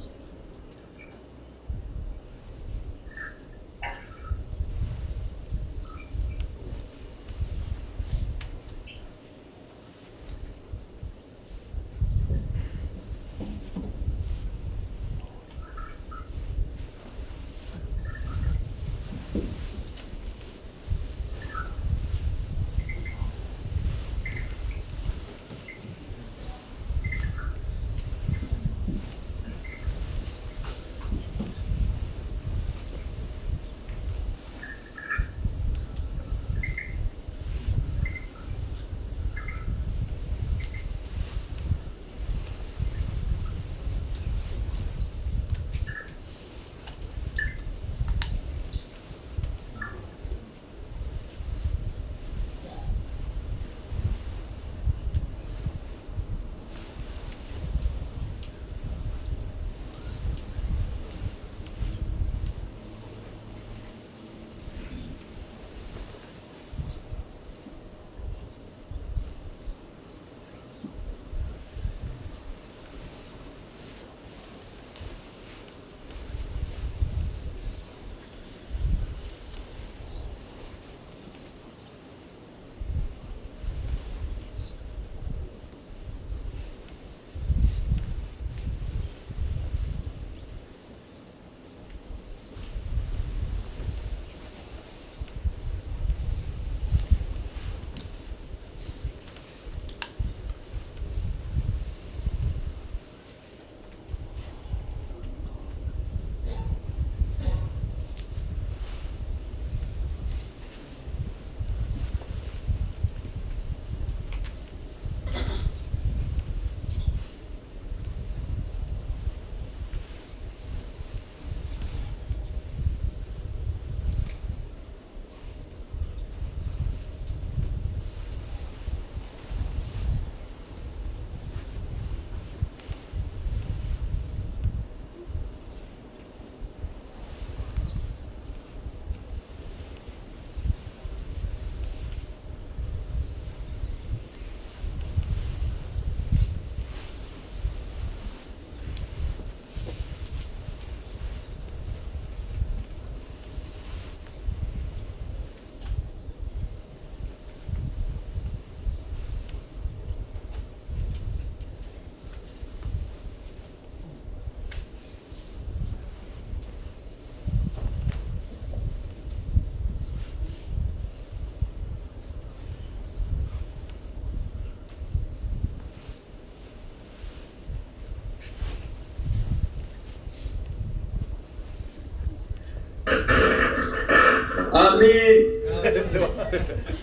Amin.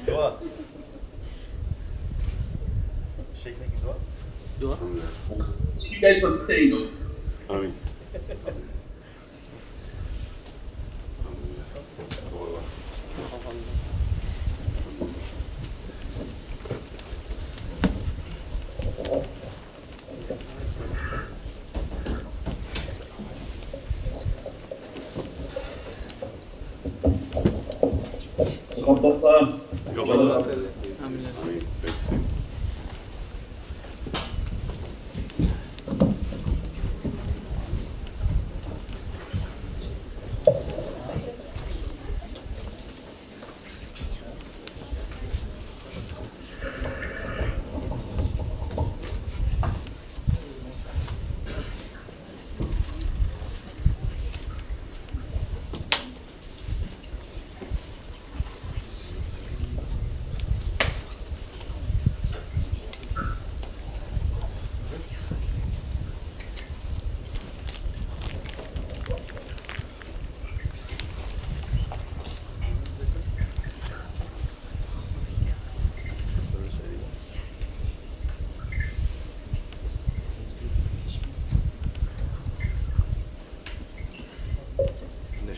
Doa. Sheikh making dua? See you guys on the table. Amin. تفضل. قبل الله. آمين.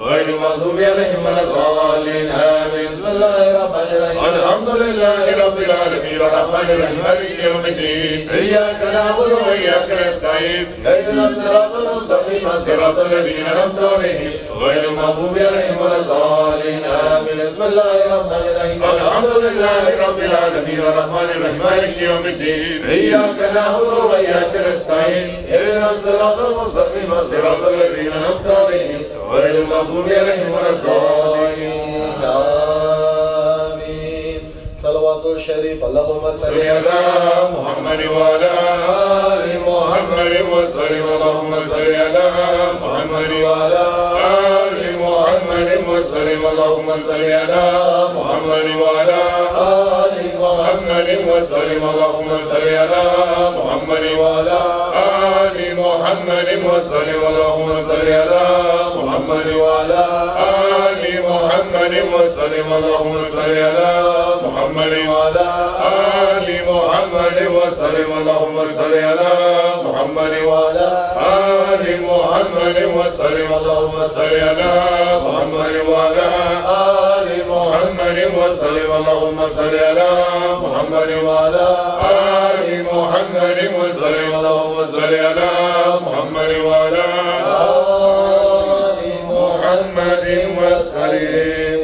غير المغضوب عليهم ولا الضالين آمين. بسم الله الرحمن الرحيم الحمد لله رب العالمين الرحمن الرحيم مالك يوم الدين إياك نعبد وإياك نستعين اهدنا الصراط المستقيم صراط الذين أنعمت عليهم غير المغضوب عليهم ولا الضالين آمين. بسم الله الرحمن الرحيم الحمد لله رب العالمين الرحمن الرحيم مالك يوم الدين إياك نعبد وإياك نستعين اهدنا الصراط المستقيم صراط الذين أنعمت عليهم غير المغضوب عليهم ولا الضالين آمين. صلوات الشريف اللهم صل على محمد وعلى آل محمد وسلم. اللهم صل على محمد وعلى آل محمد وسلم. اللهم صل على محمد وعلى آل محمد وسلم. اللهم صل على محمد وعلى آل محمد وسلم. اللهم صل على محمد وعلى آل محمد وسلم. اللهم صل على محمد وعلى آل محمد وسلم. اللهم صل على محمد وعلى آل محمد وسلم. اللهم صل على محمد وعلى آل محمد وسلم. اللهم صل على محمد وعلى آل محمد وسلم. اللهم صل على محمد وعلى آل محمد وسلم.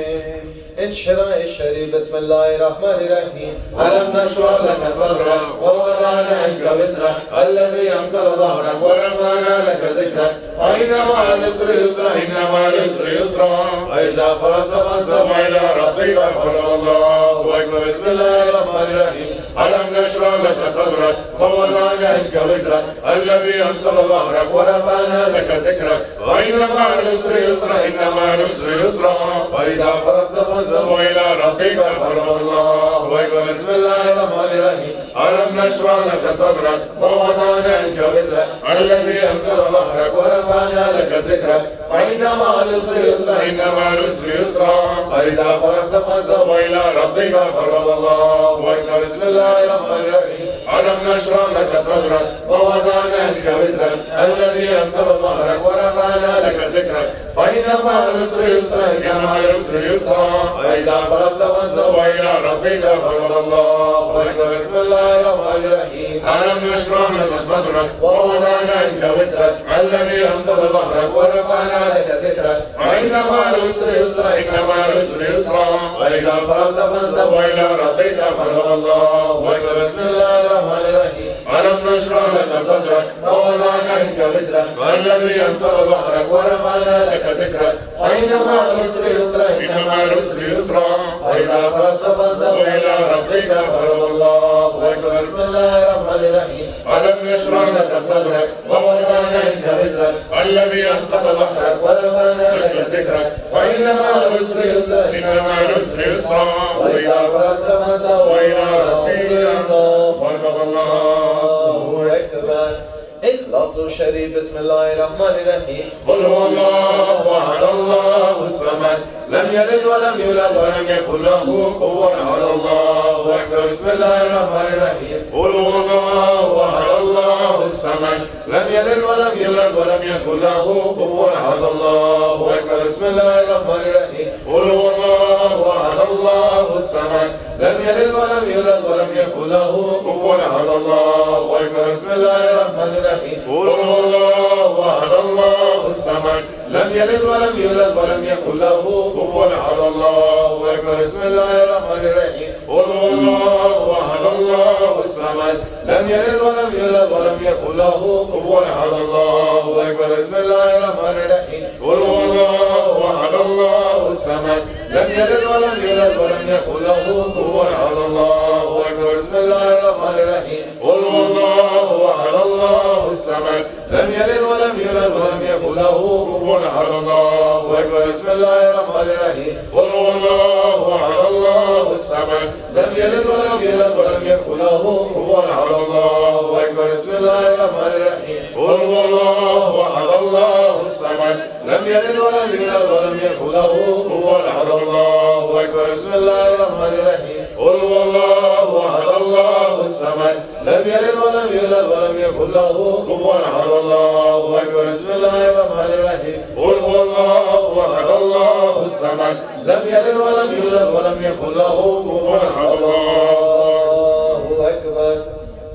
انشراح الشريف بسم الله الرحمن الرحيم ألم نشرح لك صدرك ووضعنا عنك وزرك الذي أنقض ظهرك ورفعنا لك ذكرك فإن مع العسر يسرا إن مع العسر يسرا فإذا فرغت فانصب إلى ربك فارغب. الله أكبر. بسم الله الرحمن الرحيم ألم نشرح لك صدرك ووضعنا عنك وزرك الذي أنقض ظهرك ورفعنا لك ذكرك فإن مع العسر يسرا إن مع العسر يسرا فإذا فرغت فانصب إلى ربك فارغب. الله أكبر. بسم الله الرحمن الرحيم ألم نشرح لك صدرك ووضعنا عنك وزرك الذي أنقض ظهرك ورفعنا لك ذكرك فإن مع العسر يسرا إن مع العسر يسرا فإذا فرغت فانصب إلى ربك فارغب. الله أكبر. بسم الله الرحمن الرحيم ألم نشرح لك صدرك ووضعنا عنك وزرك الذي أنقض ظهرك ورفعنا لك ذكرك فإن مع العسر يسرا إن مع العسر يسرا فإذا فرغت فانصب إلى ربك فارغب. الله أكبر. بسم الله الرحمن الرحيم ألم نشرح لك صدرك ووضعنا عنك وزرك الذي أنقض ظهرك ورفعنا لك ذكرك فإن مع العسر يسرا إن مع العسر يسرا فإذا فرغت فانصب إلى ربك فارغب. الله أكبر. بسم الله الرحمن الرحيم ألم نشرح لك صدرك ووضعنا عنك وزرك الذي أنقض ظهرك ورفعنا لك ذكرك فإن مع العسر يسرا إن مع العسر يسرا فإذا فرغت فانصب إلى ربك فارغب. الله أكبر. بسم الله الرحمن الرحيم ألم نشرح لك صدرك ووضعنا عنك وزرك الذي أنقض ظهرك ورفعنا لك ذكرك فإن مع العسر يسرا إن مع العسر يسرا فإذا فرغت فانصب إلى ربك فارغب. الله أكبر. إخلاص الشريف بسم الله الرحمن الرحيم قل هو الله أحد الله الصمد لم يلد ولم يولد ولم يكن له كفوا أحد. الله أكبر. بسم الله الرحمن الرحيم قل هو الله أحد الله الصمد لم يلد ولم يولد ولم يكن له كفوا أحد. الله أكبر. بسم الله الرحمن الرحيم قل هو الله أحد الله الصمد لم يلد ولم يولد ولم يكن له كفوا أحد. الله أكبر. بسم الله الرحمن الرحيم قل هو الله أحد الله الصمد لم يلد ولم يولد ولم يكن له كفوا أحد. الله أكبر. بسم الله الرحمن الرحيم قل هو الله أحد الله الصمد لم يلد ولم يولد ولم يكن له كفوا أحد. الله أكبر. بسم الله الرحمن الرحيم قل هو الله أحد الله الصمد لم يلد ولم يولد ولم يكن له كفوا أحد. الله أكبر. بسم الله الرحمن الرحيم قل هو الله أحد الله الصمد لم يلد ولم يولد ولم يكن له كفوا أحد. الله أكبر. بسم الله الرحمن الرحيم قل هو الله أحد الله الصمد لم يلد ولم يولد ولم يكن له كفوا أحد. الله أكبر. بسم الله الرحمن الرحيم قل هو الله أحد الله الصمد لم يلد ولم يولد ولم يكن له كفوا أحد. الله أكبر. بسم الله الرحمن الرحيم قل هو الله أحد الله الصمد لم يلد ولم يولد ولم يكن له كفوا أحد. الله أكبر. بسم الله الرحمن الرحيم قل هو الله أحد الله الصمد لم يلد ولم يولد ولم يكن له كفوا أحد الله أكبر.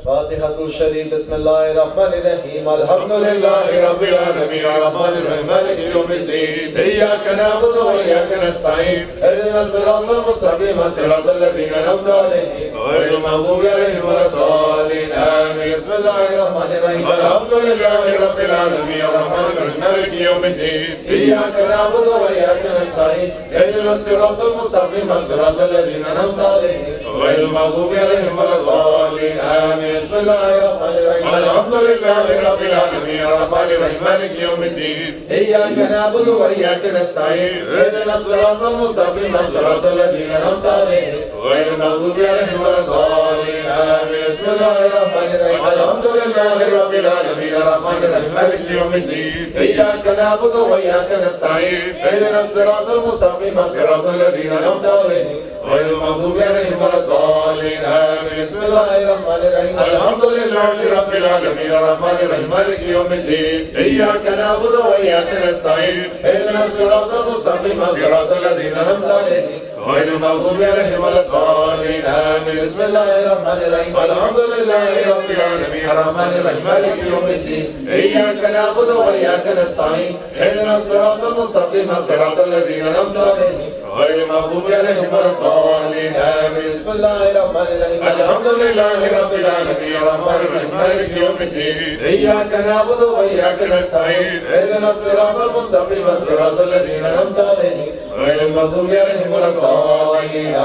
فاتحة الشريف. بسم الله الرحمن الرحيم. الحمد لله رب العالمين الرحمن الرحيم مالك يوم الدين. إياك نعبد وإياك نستعين. اهدنا الصراط المستقيم صراط الذين أنعمت عليهم غير المغضوب عليهم ولا الضالين آمين. بسم الله الرحمن الرحيم. الحمد لله رب العالمين الرحمن الرحيم مالك يوم الدين. إياك نعبد وإياك نستعين. اهدنا الصراط المستقيم صراط الذين أنعمت عليهم غير المغضوب عليهم ولا الضالين آمين. بسم الله الرحمن الرحيم. الحمد لله رب العالمين الرحمن الرحيم مالك يوم الدين. إياك نعبد وإياك نستعين. اهدنا الصراط المستقيم صراط الذين أنعمت عليهم غير المغضوب عليهم ولا الضالين آمين. بسم الله الرحمن الرحيم. الحمد لله رب العالمين الرحمن الرحيم مالك يوم الدين. إياك نعبد وإياك نستعين. اهدنا الصراط المستقيم صراط الذين أنعمت عليهم غير المغضوب عليهم ولا الضالين آمين. بسم الله الرحمن الرحيم. الحمد لله رب العالمين الرحمن الرحيم مالك يوم الدين. إياك نعبد وإياك نستعين. اهدنا الصراط المستقيم صراط الذين أنعمت عليهم غير المغضوب عليهم ولا الضالين آمين. بسم الله الرحمن الرحيم. الحمد لله رب العالمين الرحمن الرحيم مالك يوم الدين. إياك نعبد وإياك نستعين. اهدنا الصراط المستقيم صراط الذين أنعمت عليهم غير المغضوب عليهم ولا الضالين آمين. بسم الله الرحمن الرحيم. الحمد لله رب العالمين الرحمن الرحيم مالك يوم الدين. إياك نعبد وإياك نستعين. اهدنا الصراط المستقيم صراط الذين أنعمت عليهم غير المغضوب عليهم ولا الضالين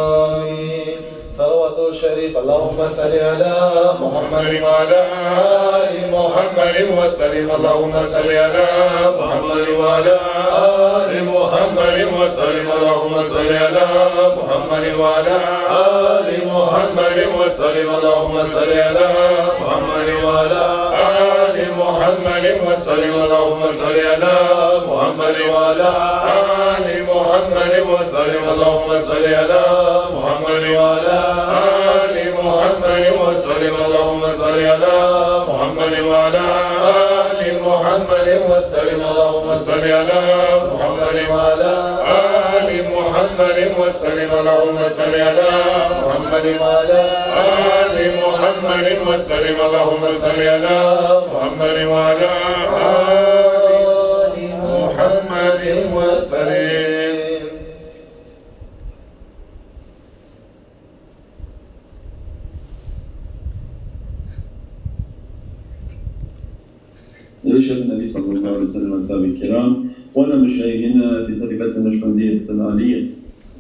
آمين. صلوات الشريف. اللهم صل على محمد وعلى آل محمد وسلم. اللهم صل على محمد وعلى آل محمد وسلم. اللهم صل على محمد وعلى آل محمد وسلم. اللهم صل على محمد وعلى آل محمد وسلم. اللهم صل على محمد وعلى آل محمد وسلم. اللهم صل على محمد وعلى آل محمد وسلم. اللهم صل على محمد وعلى آل محمد وسلم. اللهم صل على محمد وعلى آل محمد وسلم. اللهم صل على محمد وعلى آل محمد وسلم. اللهم صل على محمد وعلى آل محمد وسلم. يرشد النبي صلى الله عليه وسلم أصحابه الكرام وأنا مشاهدينا في طريقة النقشبندية التنالية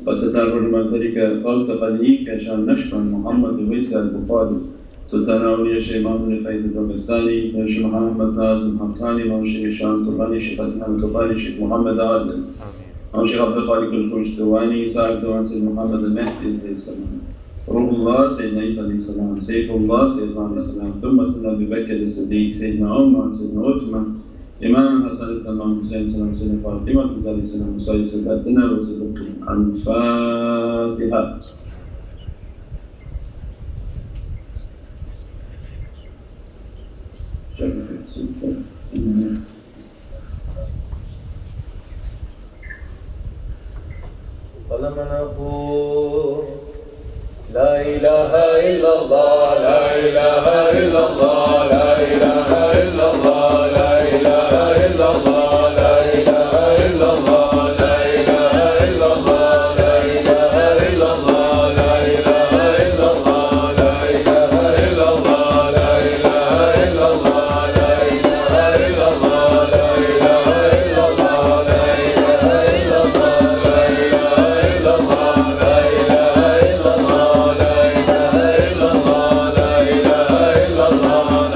وستعرض ما ترك قوت قليك عشان نقشبند محمد ويسع البخاري سلطان أولياء الشيخ محمد فايز الدوغستاني الشيخ محمد نازم حقاني الشيخ شان قرباني الشيخ أدنان الكباني الشيخ محمد عادل الشيخ عبد الخالق الخوشتواني صاحب زمان سيد محمد المهدي عليه السلام روح الله سيدنا عيسى عليه السلام سيف الله سيدنا عليه السلام ثم سيدنا أبي بكر الصديق سيدنا عمر سيدنا عثمان إمام حسن السلام حسين السلام سيدنا فاطمة عليه السلام وسائر ساداتنا وصديقنا الفاتحة. ولما نقول لا إله إلا الله لا إله إلا الله لا إله إلا الله لا إله إلا الله لا إله إلا الله لا إله إلا الله لا إله إلا الله لا إله إلا الله لا إله إلا الله لا إله إلا الله لا إله إلا الله لا إله إلا الله لا إله إلا الله لا إله إلا الله لا إله إلا الله لا إله إلا الله لا إله إلا الله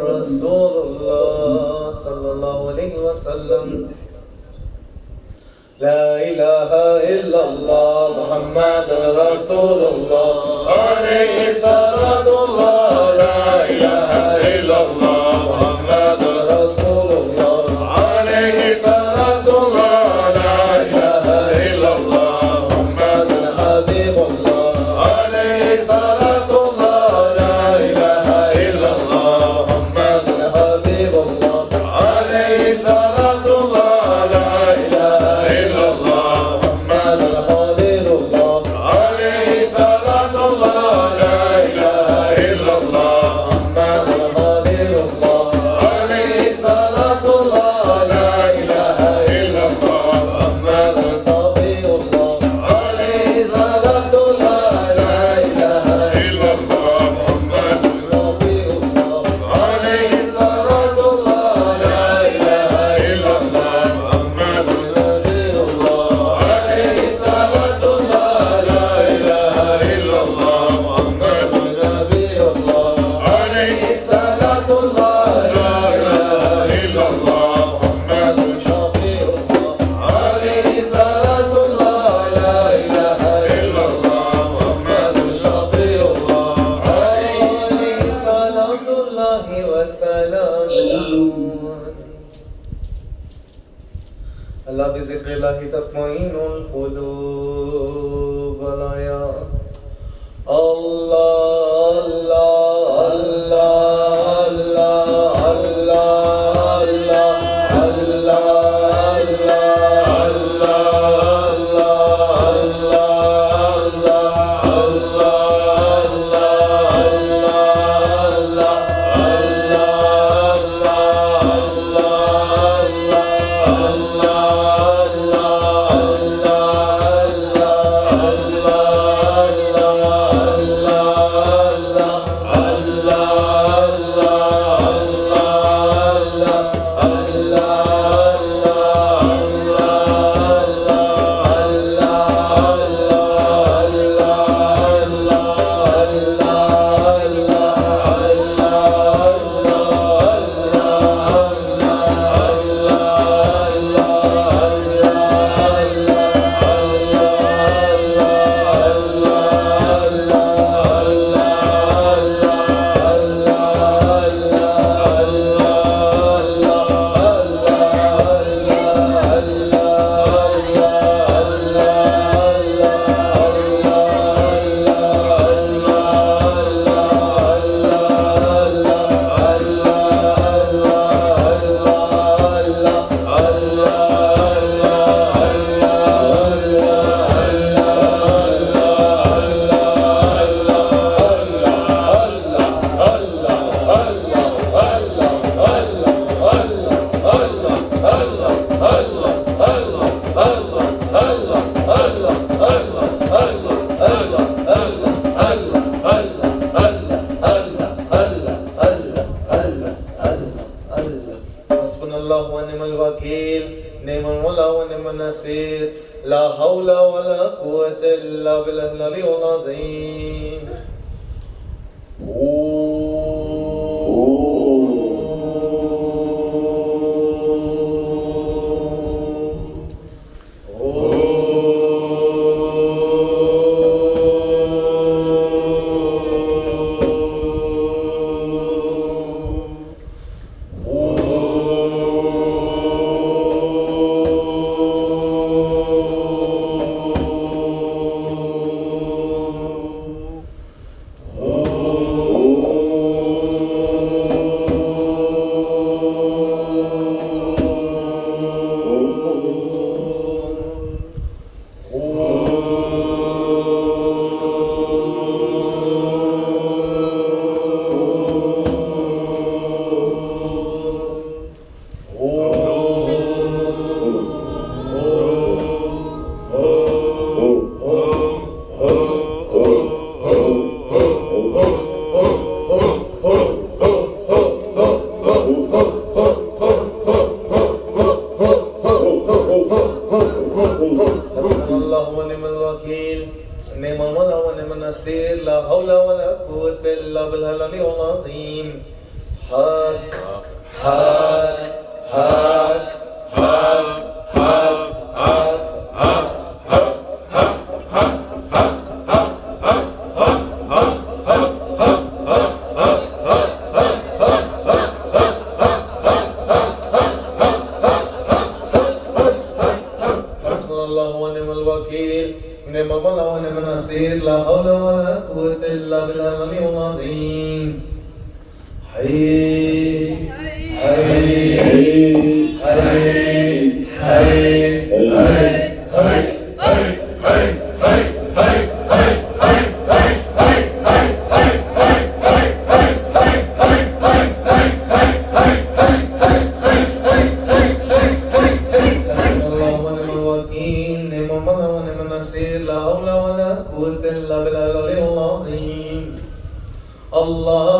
Rasulullah sallallahu alayhi wa sallam. La ilaha illallah Muhammadan Rasulullah alayhi salatullah. La ilaha illallah Muhammadan Rasulullah alayhi salatullah. La ilaha illallah Muhammadan Habibullah alayhi salatullah. La ilaha illallah Muhammadan Habibullah alayhi salatullah. La ilaha illallah Muhammadan Habibullah alayhi salatullah. La ilaha illallah Muhammadan Habibullah alayhi salatullah. La ilaha illallah Muhammadan Safiullah alayhi salatullah. La ilaha illallah Muhammadan Safiullah alayhi salatullah. La ilaha illallah Muhammadan Nabiullah alayhi salatullah. La ilaha illallah Muhammadan Nabiullah alayhi salatullah. La ilaha illallah Muhammadan Shafiullah alayhi salatullah. La ilaha illallah Muhammadan Shafiullah alayhi salatullah wa salam. Allah bi zikrillahi tatma'innul qulub. Ya Allah, Allah, Allah, Allah, Allah, Hasbunallahu wa ni'mal wakil, ni'mal mawla wa ni'mal nasir. La hawla wa la quwwata illa billahil aliyyil azim. Oh حق حق حق نعم المولى ونعم النصير لا حول ولا قوة إلا بالله العلي العظيم حي حي حي الله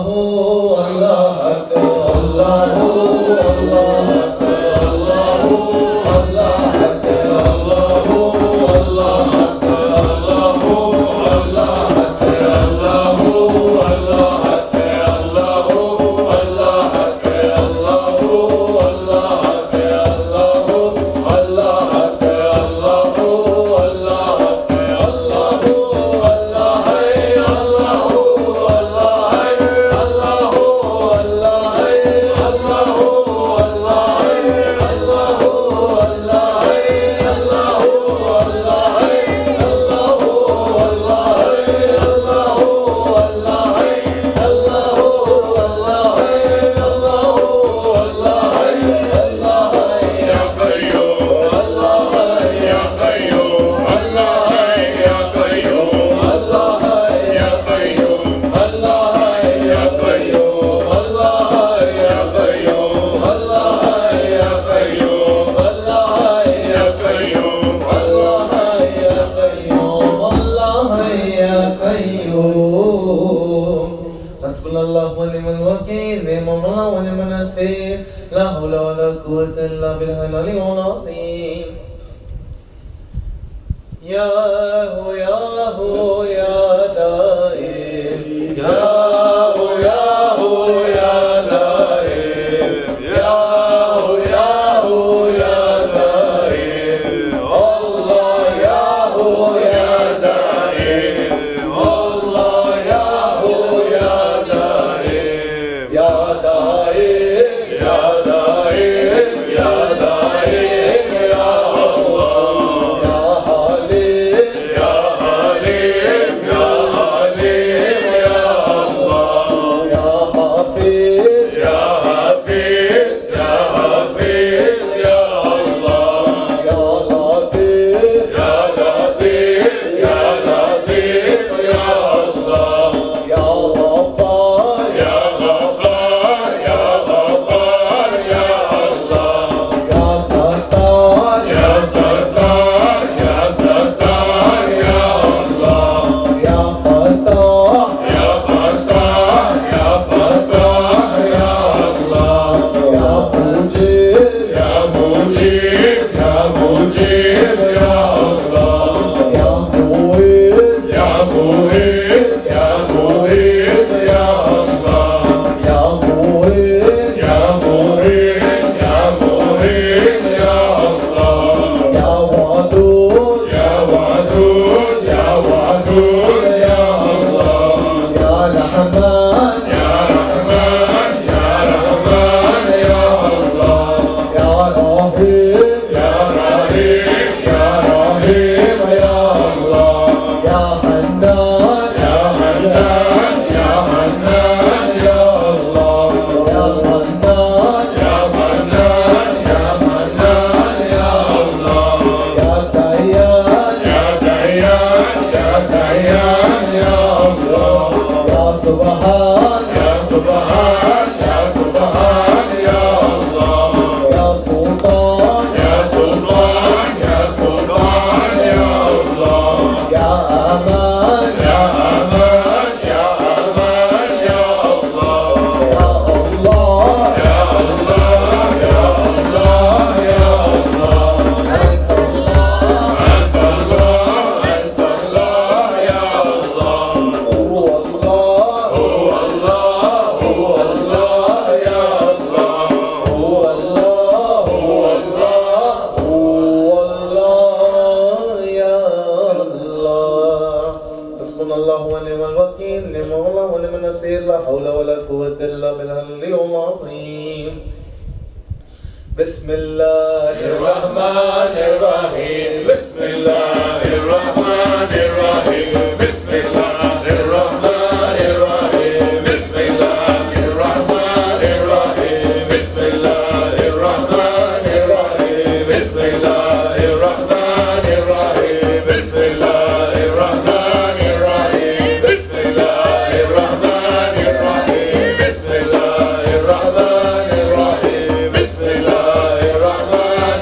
الله أكبر الله الله أكبر الله الله أكبر الله الله أكبر الله الله أكبر الله الله أكبر الله الله أكبر الله الله أكبر الله الله أكبر الله الله أكبر حسبنا الله ونعم الوكيل نعم المولى ونعم النصير لا حول ولا قوة إلا بالله العلي العظيم يا هو يا هو يا دائم يا هو يا هو يا دائم يا هو يا هو يا دائم الله يا هو يا دائم الله يا هو يا دائم يا دائم يا دائم يا دائم يا الله يا حليم يا حليم يا حليم يا الله يا حفيظ يا حفيظ يا حفيظ يا الله يا لطيف يا لطيف يا لطيف يا الله يا غفار يا غفار يا غفار يا العظيم. بسم الله الرحمن الرحيم. بسم الله الرحمن الرحيم. بسم الله الرحمن الرحيم. بسم الله الرحمن الرحيم. بسم الله الرحمن الرحيم. بسم الله الرحمن الرحيم. بسم الله الرحمن الرحيم. بسم الله الرحمن الرحيم. بسم الله الرحمن الرحيم. بسم الله الرحمن الرحيم. بسم الله الرحمن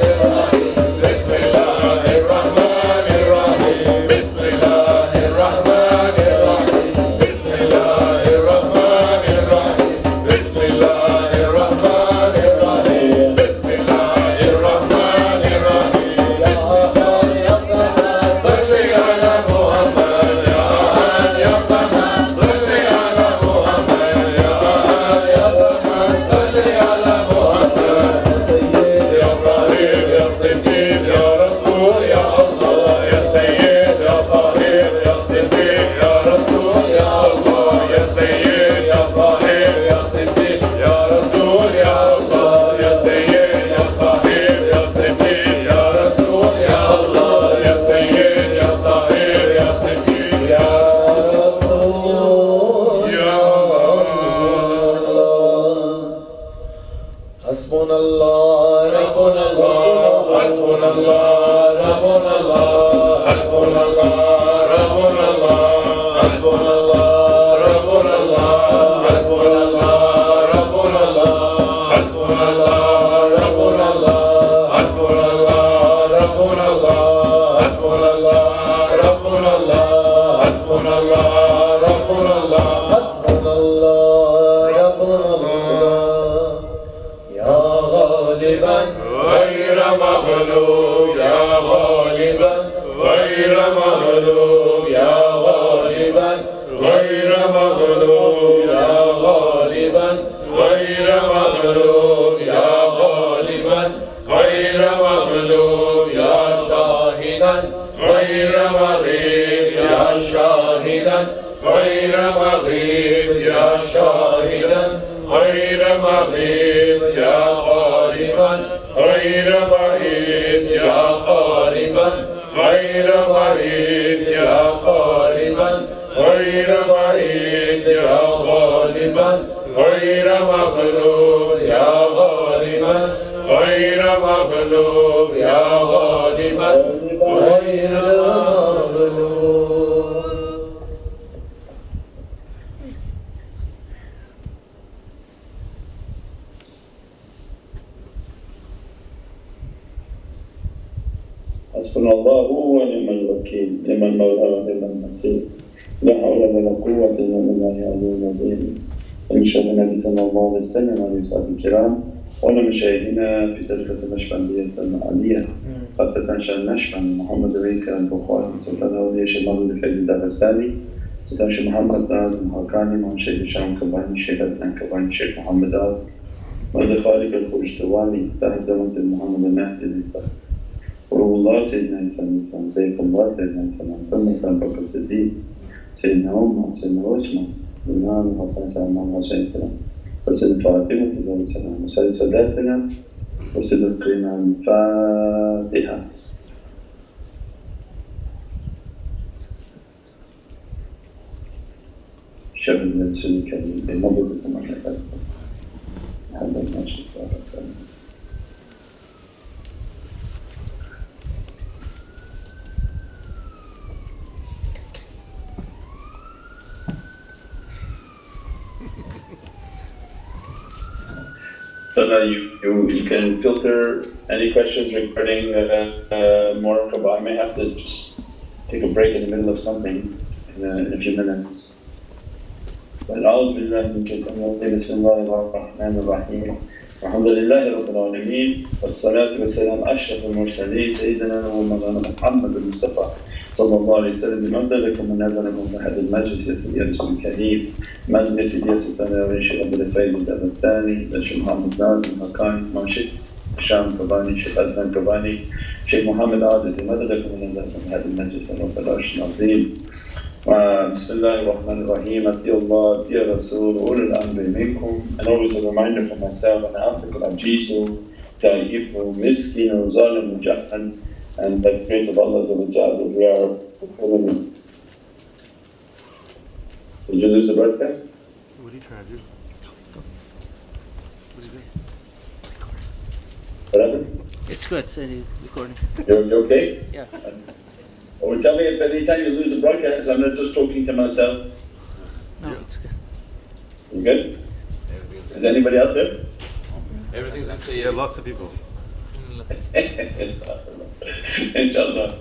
الرحيم. بسم الله الرحمن الرحيم. بسم الله الرحمن الرحيم. بسم الله الرحمن الرحيم. بسم الله الرحمن الرحيم. يا صلاة يا صلاة صل على محمد. يا يا صلاة صل على محمد. يا يا صلاة صل على محمد. يا سيد يا صاحب يا صديق يا رسول يا الله. يا سيد يا صاحب يا صديق يا رسول يا الله. يا سيد يا صاحب يا صديق يا رسول يا الله. يا سيد يا صاحب يا صديق يا رسول يا الله. يا سيد يا صاحب يا صديق يا رسول يا الله. حسبنا الله ربنا الله. حسبنا الله ربنا الله. حسبنا الله ربنا الله. حسبنا الله ربنا الله. حسبنا الله ربنا الله. حسبنا الله ربنا الله. حسبنا الله ربنا الله. حسبنا الله ربنا الله. حسبنا الله ربنا الله. حسبنا الله ربنا الله. يا غالبا غير مغلوب. يا غالبا غير مغلوب. يا غالبا غير مغلوب. يا غالبا غير مغلوب. يا غالبا غير مغلوب. يا شاهدا غير مغيب. يا شاهدا غير مغيب. يا شاهدا غير مغيب. يا قاربا غير بعيد. يا قاربا غير بعيد. يا قاربا غير بعيد. يا غالبا غير مغلوب. يا غالبا غير مغلوب. يا غالبا غير مغلوب. حسبنا الله ونعم الوكيل. نعم المولى ونعم النصير. لا حول ولا قوة إلا بالله العلي العظيم. المشاهد النبي صلى الله عليه وسلم عليه وصحبه الكرام، ونمشاهدنا في تلفة النقشبندية المعالية، خاصة شأن النقشبند محمد عيسى البخاري، سلطان أولياء الشيخ محمد الفايز الدغستاني، سلطان الشيخ محمد ناز المهركاني، مع الشيخ هشام كباني، الشيخ عدنان كباني، الشيخ محمد آل، مهدي خالق الخرجتواني، صاحب زمن محمد المهدي الإنسان، وروح الله سيدنا عيسى المسلم، زيف الله سيدنا عيسى المسلم، كان بكر الصديق، سيدنا عمر، سيدنا عثمان، الإمام الحسن سلام حسين سلام، وسيدنا فاطمة زوج سلام، وسيد ساداتنا، وسيد القرينة الفاتحة. شر من سلك بنظركم على ذلك. هذا ما شاء الله. So now you can filter any questions regarding more kabbalah. I may have to just take a break in the middle of something in a few minutes. But أعوذ بالله من الشيطان الرجيم. بسم الله الرحمن الرحيم. الحمد لله رب العالمين، والصلاة والسلام أشرف المرسلين سيدنا ومولانا محمد المصطفى صلى الله عليه وسلم. بمبدأ لكم من هذا لكم أحد المجلس يا رسول الكريم، مجلس يا سلطان الشيخ عبد الفايز الدغستاني، الشيخ محمد ناز المهركاني، الشيخ هشام كباني، الشيخ عدنان كباني، الشيخ محمد عادل. بمبدأ لكم من هذا المجلس رب العرش العظيم. Bismillahirrahmanirrahim. Atiya Allah, Atiya Rasul, Ulul Amri Minkum. And always a reminder for myself and Africa, Ajizu, Taifu, Miskinu, Zalim, Jahan, and by the grace of Allah that we are fulfilling it. Did you lose the broadcast? What are you trying to do? What's it doing? What happened? It's good, steady recording. You okay? Yeah. Or tell me if any time you lose the broadcast, I'm not just talking to myself. No, it's good. You good? Is anybody out there? Everything's good. Yeah, lots of people. Inshallah.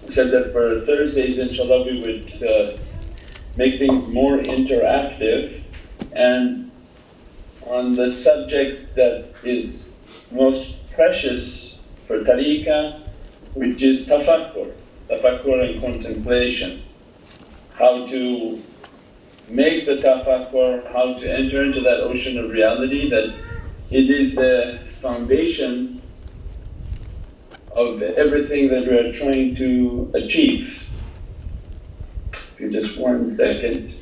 We said that for Thursdays, inshallah, we would make things more interactive and on the subject that is most precious for tariqah, which is tafakkur and contemplation. How to make the tafakkur, how to enter into that ocean of reality, that it is the foundation of everything that we are trying to achieve. If you just 1 second.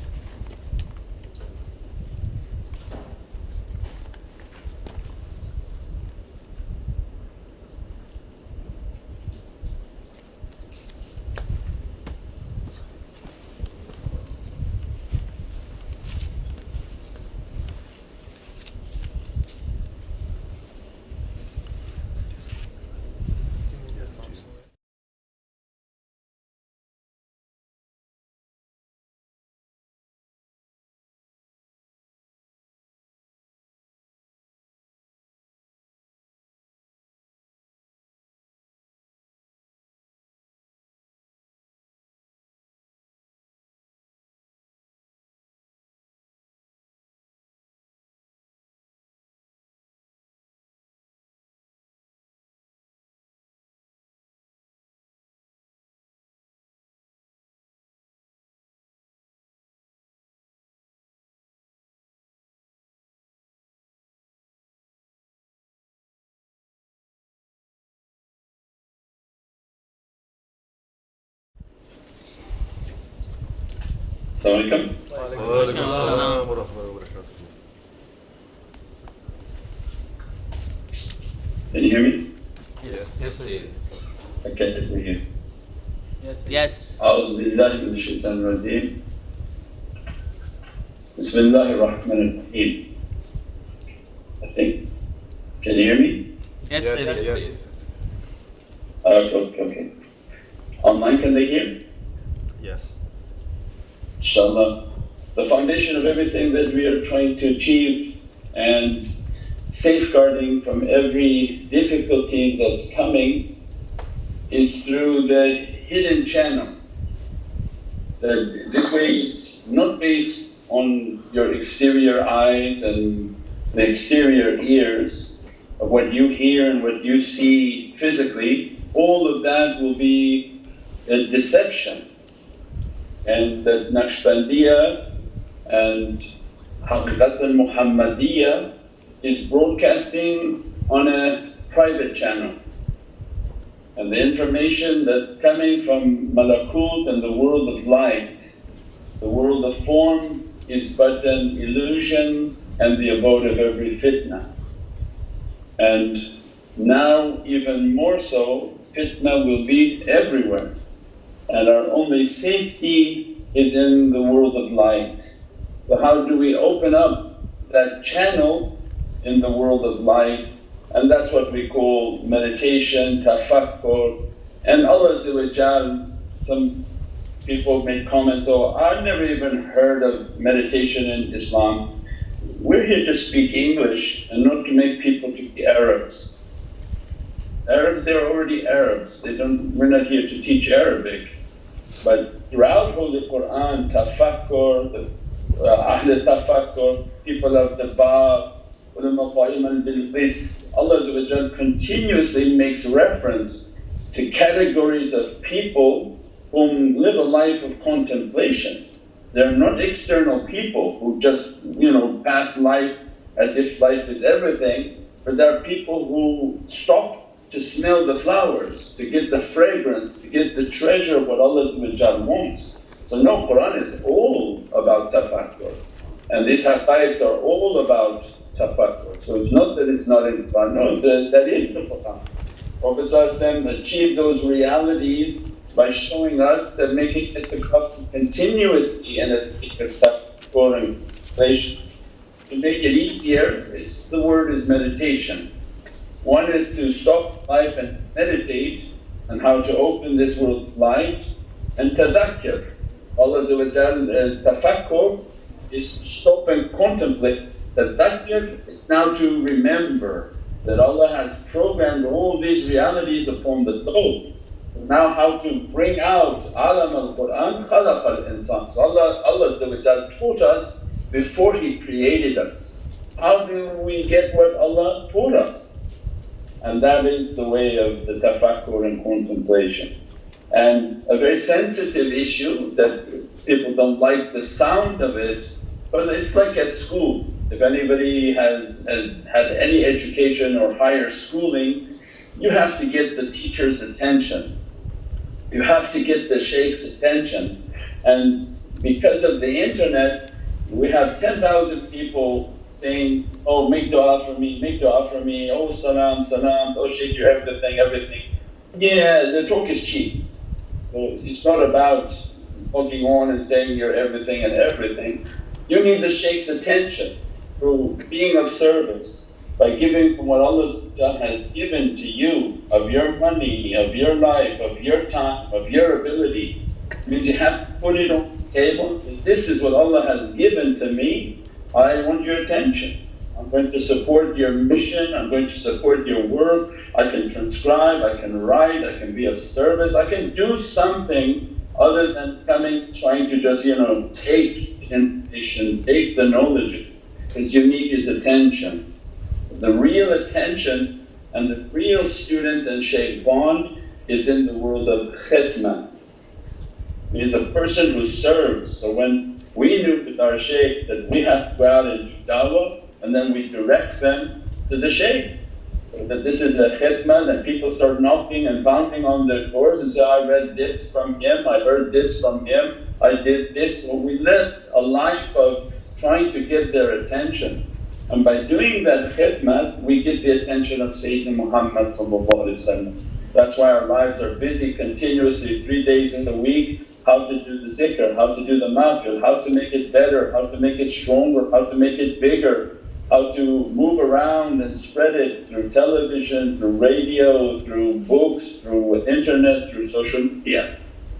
Assalamu alaikum. Can you hear me? Yes. Yes, Sayyid. Okay, let me hear. Yes. أعوذ بالله من الشيطان الرجيم. بسم الله الرحمن الرحيم. I think. Can you hear me? Yes, Sayyid. Yes. Okay. Online, can they hear? Yes. Inshallah. The foundation of everything that we are trying to achieve and safeguarding from every difficulty that's coming is through the hidden channel. This way is not based on your exterior eyes and the exterior ears of what you hear and what you see physically. All of that will be a deception. And that Naqshbandiya and Haqiqat al-Muhammadiyya is broadcasting on a private channel. And the information that's coming from Malakut and the world of light, the world of form, is but an illusion and the abode of every fitna. And now even more so, fitna will be everywhere. And our only safety is in the world of light. So how do we open up that channel in the world of light? And that's what we call meditation, tafakkur. And Allah, some people make comments, oh, I've never even heard of meditation in Islam. We're here to speak English and not to make people to be Arabs. Arabs, they're already Arabs, we're not here to teach Arabic. But throughout Holy Qur'an, tafakkur, Ahl tafakkur, people of the Bab, ulama qa'iman bil qis, Allah continuously makes reference to categories of people whom live a life of contemplation. They're not external people who just pass life as if life is everything, but there are people who stop to smell the flowers, to get the fragrance, to get the treasure of what Allah wants. So no, Quran is all about tafakkur. And these haqaiqs are all about tafakkur. So it's not that it's not in Quran, no, that is the Quran. Prophet ﷺ achieved those realities by showing us that making it become continuously in a state of tafakkur and contemplation. To make it easier, the word is meditation. One is to stop life and meditate on how to open this world of light, and tadhakkar. Allah tafakkur is to stop and contemplate. Tadhakkar is now to remember that Allah has programmed all these realities upon the soul. Now how to bring out alam al-Qur'an, khalaq al-insan. So Allah taught us before He created us. How do we get what Allah taught us? And that is the way of the tafakkur and contemplation. And a very sensitive issue that people don't like the sound of it, but it's like at school. If anybody has had any education or higher schooling, you have to get the teacher's attention. You have to get the shaykh's attention. And because of the internet, we have 10,000 people saying, oh, make dua for me, oh salam, oh shaykh, you're everything. Yeah, the talk is cheap. So it's not about walking on and saying you're everything and everything. You need the shaykh's attention through being of service, by giving from what Allah has given to you, of your money, of your life, of your time, of your ability. I mean, you have to put it on the table. This is what Allah has given to me, I want your attention. I'm going to support your mission, I'm going to support your work. I can transcribe, I can write, I can be of service, I can do something other than coming, trying to just take the information, take the knowledge. Because you need his attention. The real attention and the real student and shaykh bond is in the world of khidmah. It's a person who serves. So when we knew with our shaykhs that we have to go out and do dawah, and then we direct them to the shaykh. So that this is a khidmah, and people start knocking and pounding on their doors and say, I read this from him, I heard this from him, I did this. So we live a life of trying to get their attention. And by doing that khidmah, we get the attention of Sayyidina Muhammad. That's why our lives are busy continuously 3 days in the week, how to do the zikr, how to do the mahfil, how to make it better, how to make it stronger, how to make it bigger, how to move around and spread it through television, through radio, through books, through internet, through social media.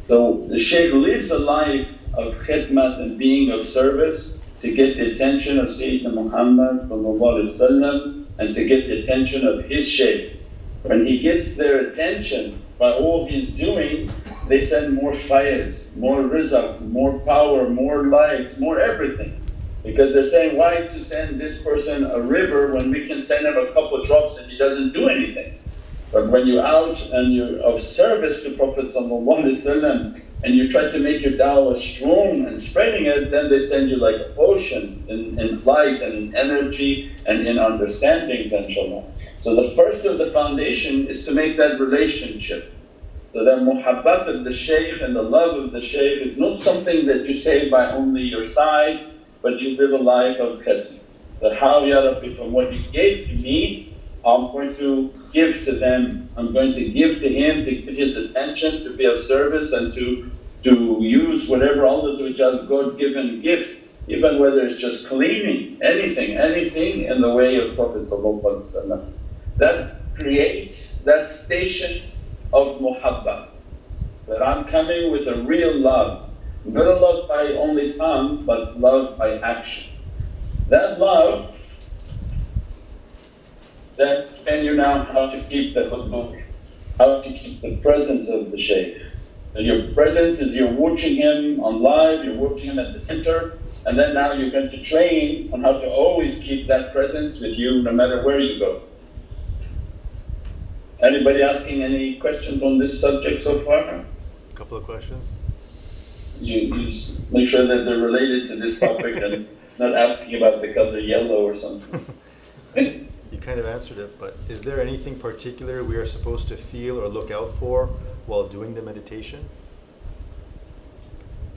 So the shaykh lives a life of khidmat and being of service to get the attention of Sayyidina Muhammad and to get the attention of his shaykhs. When he gets their attention by all he's doing, they send more faiz, more rizq, more power, more light, more everything. Because they're saying, why to send this person a river when we can send him a couple of drops and he doesn't do anything? But when you're out and you're of service to Prophet and you try to make your da'wah strong and spreading it, then they send you like an ocean in light and in energy and in understandings, inshaAllah. So the first of the foundation is to make that relationship. So that muhabbat of the shaykh and the love of the shaykh is not something that you say by only your side, but you live a life of khidmah. That how, Ya Rabbi, from what you gave to me, I'm going to give to them, I'm going to give to him, to get his attention, to be of service and to use whatever Allah's God-given gift, even whether it's just cleaning, anything in the way of Prophet. That creates that station of muhabbat, that I'm coming with a real love, not a love by only tongue but love by action. That love, then you know how to keep the hudur, how to keep the presence of the shaykh. So your presence is you're watching him on live, you're watching him at the center, and then now you're going to train on how to always keep that presence with you no matter where you go. Anybody asking any questions on this subject so far? A couple of questions. You make sure that they're related to this topic and not asking about the color yellow or something. You kind of answered it, but is there anything particular we are supposed to feel or look out for while doing the meditation?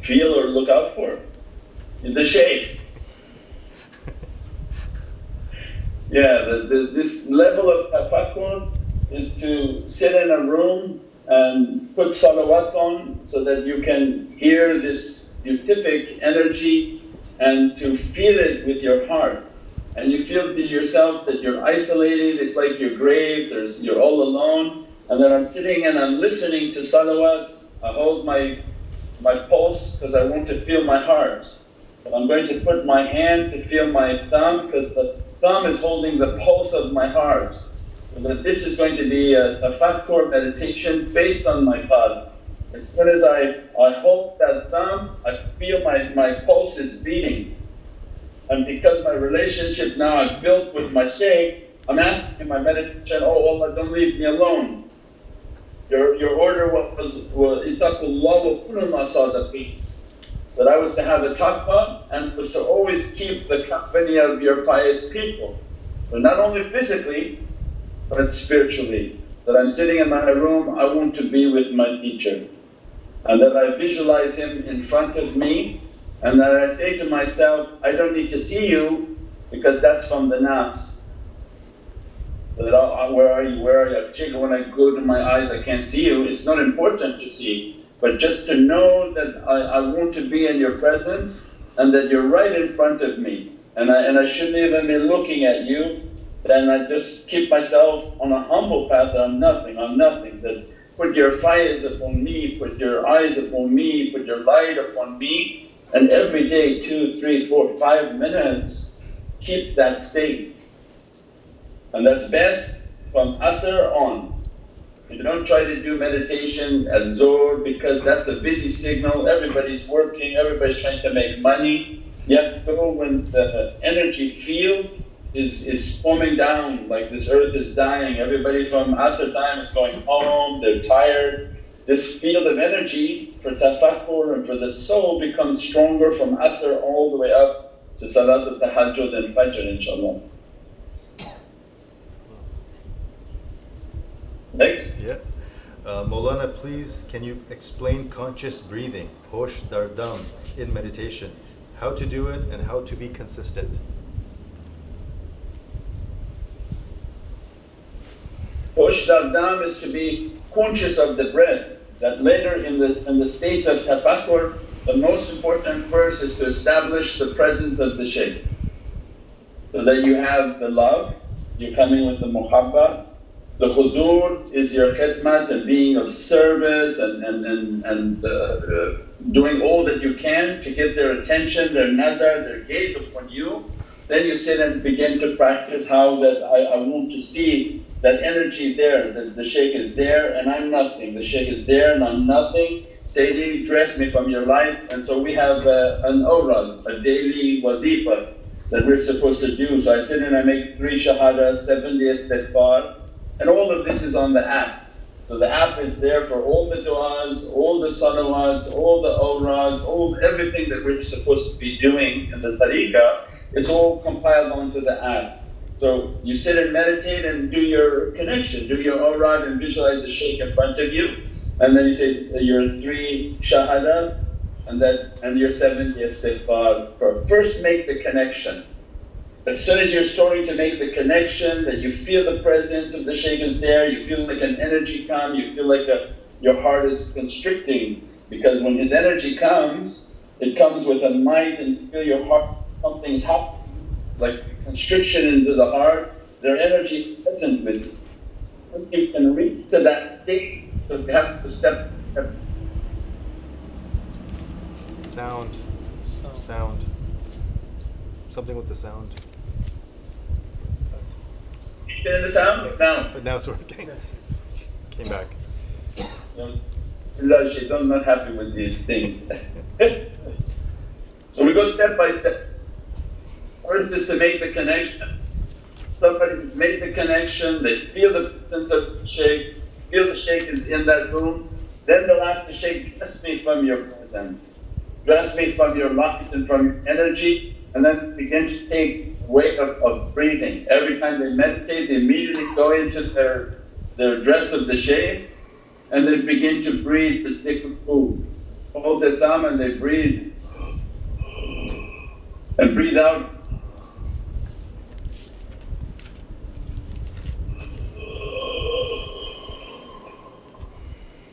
feel or look out for? The shaykh. Yeah, this level of tafakkur is to sit in a room and put salawats on so that you can hear this beatific energy and to feel it with your heart. And you feel to yourself that you're isolated, it's like your grave, you're all alone. And then I'm sitting and I'm listening to salawats. I hold my pulse because I want to feel my heart. And I'm going to put my hand to feel my thumb because the thumb is holding the pulse of my heart. So that this is going to be a tafakkur meditation based on my qalb. As soon as I hold that thumb, I feel my pulse is beating. And because my relationship now I've built with my shaykh, I'm asking in my meditation, oh Allah, don't leave me alone. Your order was ittaqullah wa kunu ma sadiqeen. That I was to have a taqwa and was to always keep the company of your pious people. So not only physically, but spiritually. That I'm sitting in my room, I want to be with my teacher. And that I visualize him in front of me, and that I say to myself, I don't need to see you because that's from the nafs. That where are you, where are you? Shaykh, when I go to my eyes I can't see you, it's not important to see, but just to know that I want to be in your presence and that you're right in front of me and I shouldn't even be looking at you. Then I just keep myself on a humble path that I'm nothing, that put your fires upon me, put your eyes upon me, put your light upon me, and every day 2, 3, 4, 5 minutes keep that state. And that's best from Asr on. You don't try to do meditation at Zohr because that's a busy signal, everybody's working, everybody's trying to make money. You have to go when the energy field is forming down, like this earth is dying, everybody from Asr time is going home, they're tired. This field of energy for tafakkur and for the soul becomes stronger from Asr all the way up to Salat al-Tahajjud and Fajr, inshaAllah. Next? Yeah. Maulana, please can you explain conscious breathing, hosh dardam, in meditation, how to do it and how to be consistent? Hosh dardam is to be conscious of the breath. That later in the states of tafakkur, the most important first is to establish the presence of the shaykh. So that you have the love, you're coming with the muhabba. The hudur is your khidmat and being of service and doing all that you can to get their attention, their nazar, their gaze upon you. Then you sit and begin to practice how that I want to see that energy there, that the shaykh is there and I'm nothing, the shaykh is there and I'm nothing. Sayyidi, dress me from your light. And so we have an awrad, a daily wazifa that we're supposed to do. So I sit and I make 3 shahadas, 70 istighfar, and all of this is on the app. So the app is there for all the du'as, all the salawats, all the awrads, everything that we're supposed to be doing in the tariqah, it's all compiled onto the app. So you sit and meditate and do your connection, do your awrad and visualize the shaykh in front of you, and then you say your 3 shahadas and your 70 istighfar. First make the connection. As soon as you're starting to make the connection, that you feel the presence of the shaykh is there, you feel like an energy come, you feel like your heart is constricting, because when his energy comes, it comes with a might and you feel your heart, something's happening, like constriction into the heart, their energy is present with you. When you can reach to that state, so you have to step. Sound. Something with the sound. You feel the sound? Now. But now it's working. Came back. Allah, Shaitan not happy with these things. So we go step by step. First is to make the connection. Somebody has made the connection, they feel the presence of the shaykh, feel the shaykh is in that room, then they'll ask the shaykh, dress me from your presence, dress me from your light and from your energy, and then begin to take way of breathing. Every time they meditate, they immediately go into their dress of the shaykh and they begin to breathe the zikr food. hold their thumb and they breathe. And breathe out.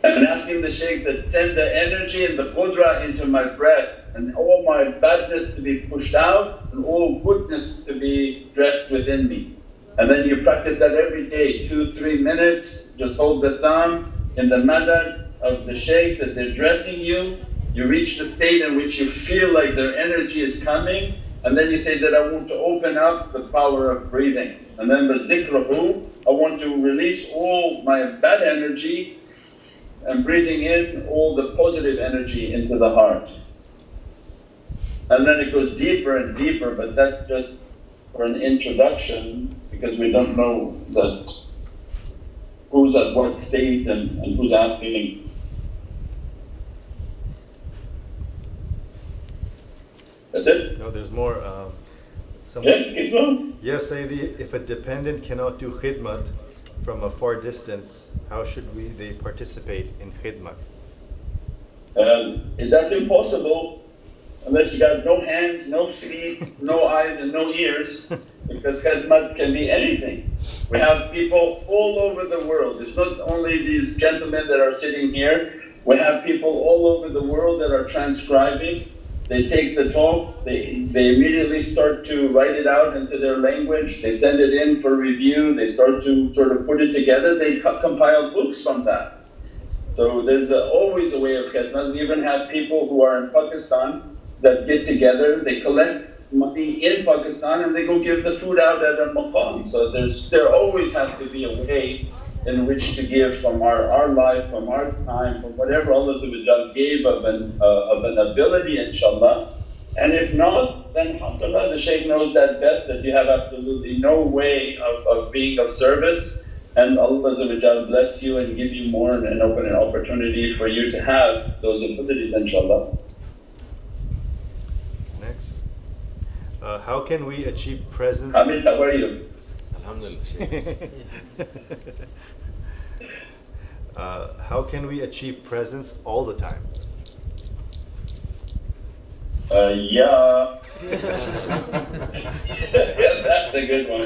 And asking the Shaykh that send the energy and the qudra into my breath, and all my badness to be pushed out and all goodness to be dressed within me. And then you practice that every day, 2-3 minutes, just hold the thumb in the madad of the shaykhs that they're dressing you. You reach the state in which you feel like their energy is coming, and then you say that I want to open up the power of breathing. And then the zikrahu, I want to release all my bad energy and breathing in all the positive energy into the heart. And then it goes deeper and deeper, but that's just for an introduction, because we don't know that who's at what state and who's asking. That's it? No, there's more. Yes, keep going. Yes, Sayyidi, if a dependent cannot do khidmat from a far distance, how should they participate in khidmat? That's impossible unless you got no hands, no feet, no eyes and no ears, because khidmat can be anything. We have people all over the world. It's not only these gentlemen that are sitting here. We have people all over the world that are transcribing. They take the talk, they immediately start to write it out into their language, they send it in for review, they start to sort of put it together, they compile books from that. So there's always a way of khidmat. We even have people who are in Pakistan that get together, they collect money in Pakistan and they go give the food out at a maqam. So there always has to be a way in which to give from our life, from our time, from whatever Allah gave of an ability, inshaAllah. And if not, then alhamdulillah, the Shaykh knows that best, that you have absolutely no way of being of service, and Allah bless you and give you more and open an opportunity for you to have those abilities, inshaAllah. Next. How can we achieve presence? Hamid, how are you? Alhamdulillah. How can we achieve presence all the time? Yeah. That's a good one.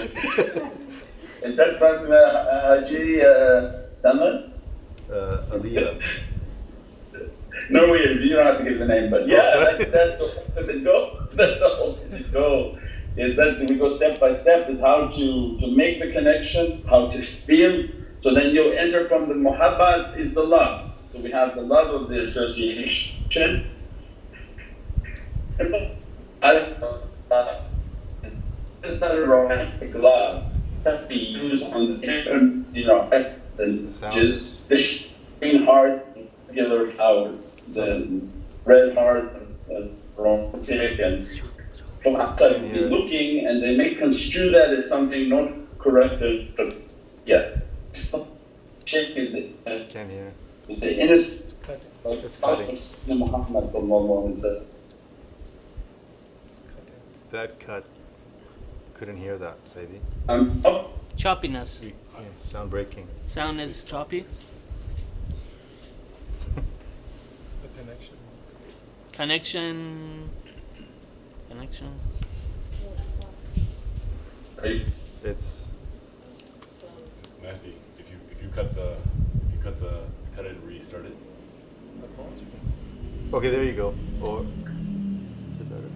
Is that from Haji Samad? Aliyah. No, you don't have to give the name, but yeah, that's the go. That's the whole go. Is that we go step by step, is how to make the connection, how to feel. So then you'll enter from the muhabbat is the love. So we have the love of the association. It's not a romantic love. It has to be used on the different, and just the green heart, regular flower, the red heart, romantic, and from outside they're looking and they may construe that as something not correct. Yeah. Shaykh is it? Can hear. Is the innocent It's cutting. Muhammad sallallahu alaihi wasallam. That cut. Couldn't hear that, Sayyidi. Choppiness. Sound breaking. Sound is choppy. The connection. Connection. It's Matthew, if you cut it and restart it. okay. There you go. Or is it better?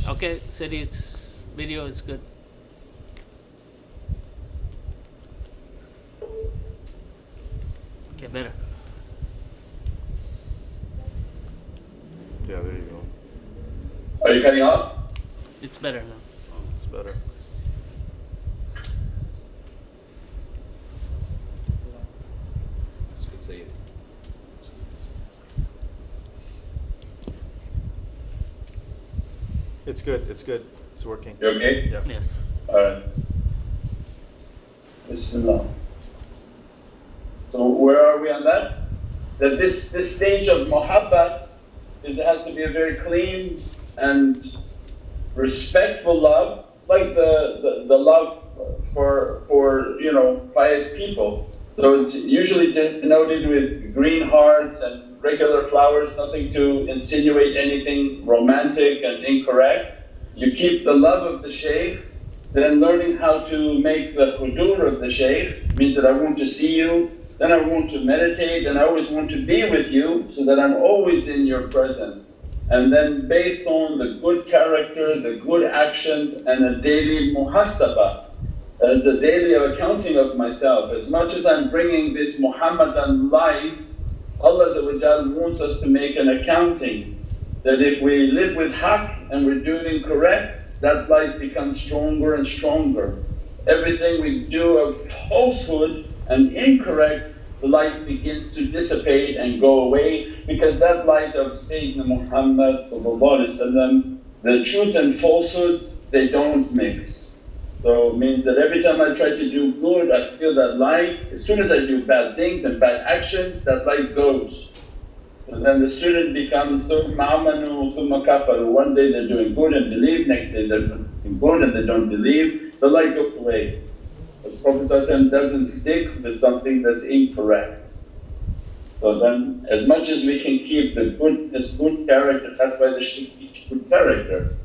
Okay, Sidi, it's video is good. Okay, better. Yeah, there you go. Are you cutting off? It's better now. It's better. That's good saying. It's good. It's good. It's working. You okay? Yeah. Yes. Alright. Bismillah. So where are we on that? That this stage of muhabbat has to be a very clean and respectful love, like the love for pious people. So it's usually denoted with green hearts and regular flowers, nothing to insinuate anything romantic and incorrect. You keep the love of the shaykh, then learning how to make the hudur of the shaykh means that I want to see you, then I want to meditate, and I always want to be with you so that I'm always in your presence. And then based on the good character, the good actions, and a daily muhasabah, as a daily accounting of myself. As much as I'm bringing this Muhammadan light, Allah wants us to make an accounting that if we live with haqq and we're doing correct, that light becomes stronger and stronger. Everything we do of falsehood and incorrect, the light begins to dissipate and go away, because that light of Sayyidina Muhammad, the truth and falsehood, they don't mix. So it means that every time I try to do good, I feel that light. As soon as I do bad things and bad actions, that light goes. So then the student becomes thumma amanu thumma kafaru. One day they're doing good and believe, next day they're doing good and they don't believe, the light goes away. The Prophet doesn't stick with something that's incorrect. So then as much as we can keep the good character, that's why the shaykhs teach good character.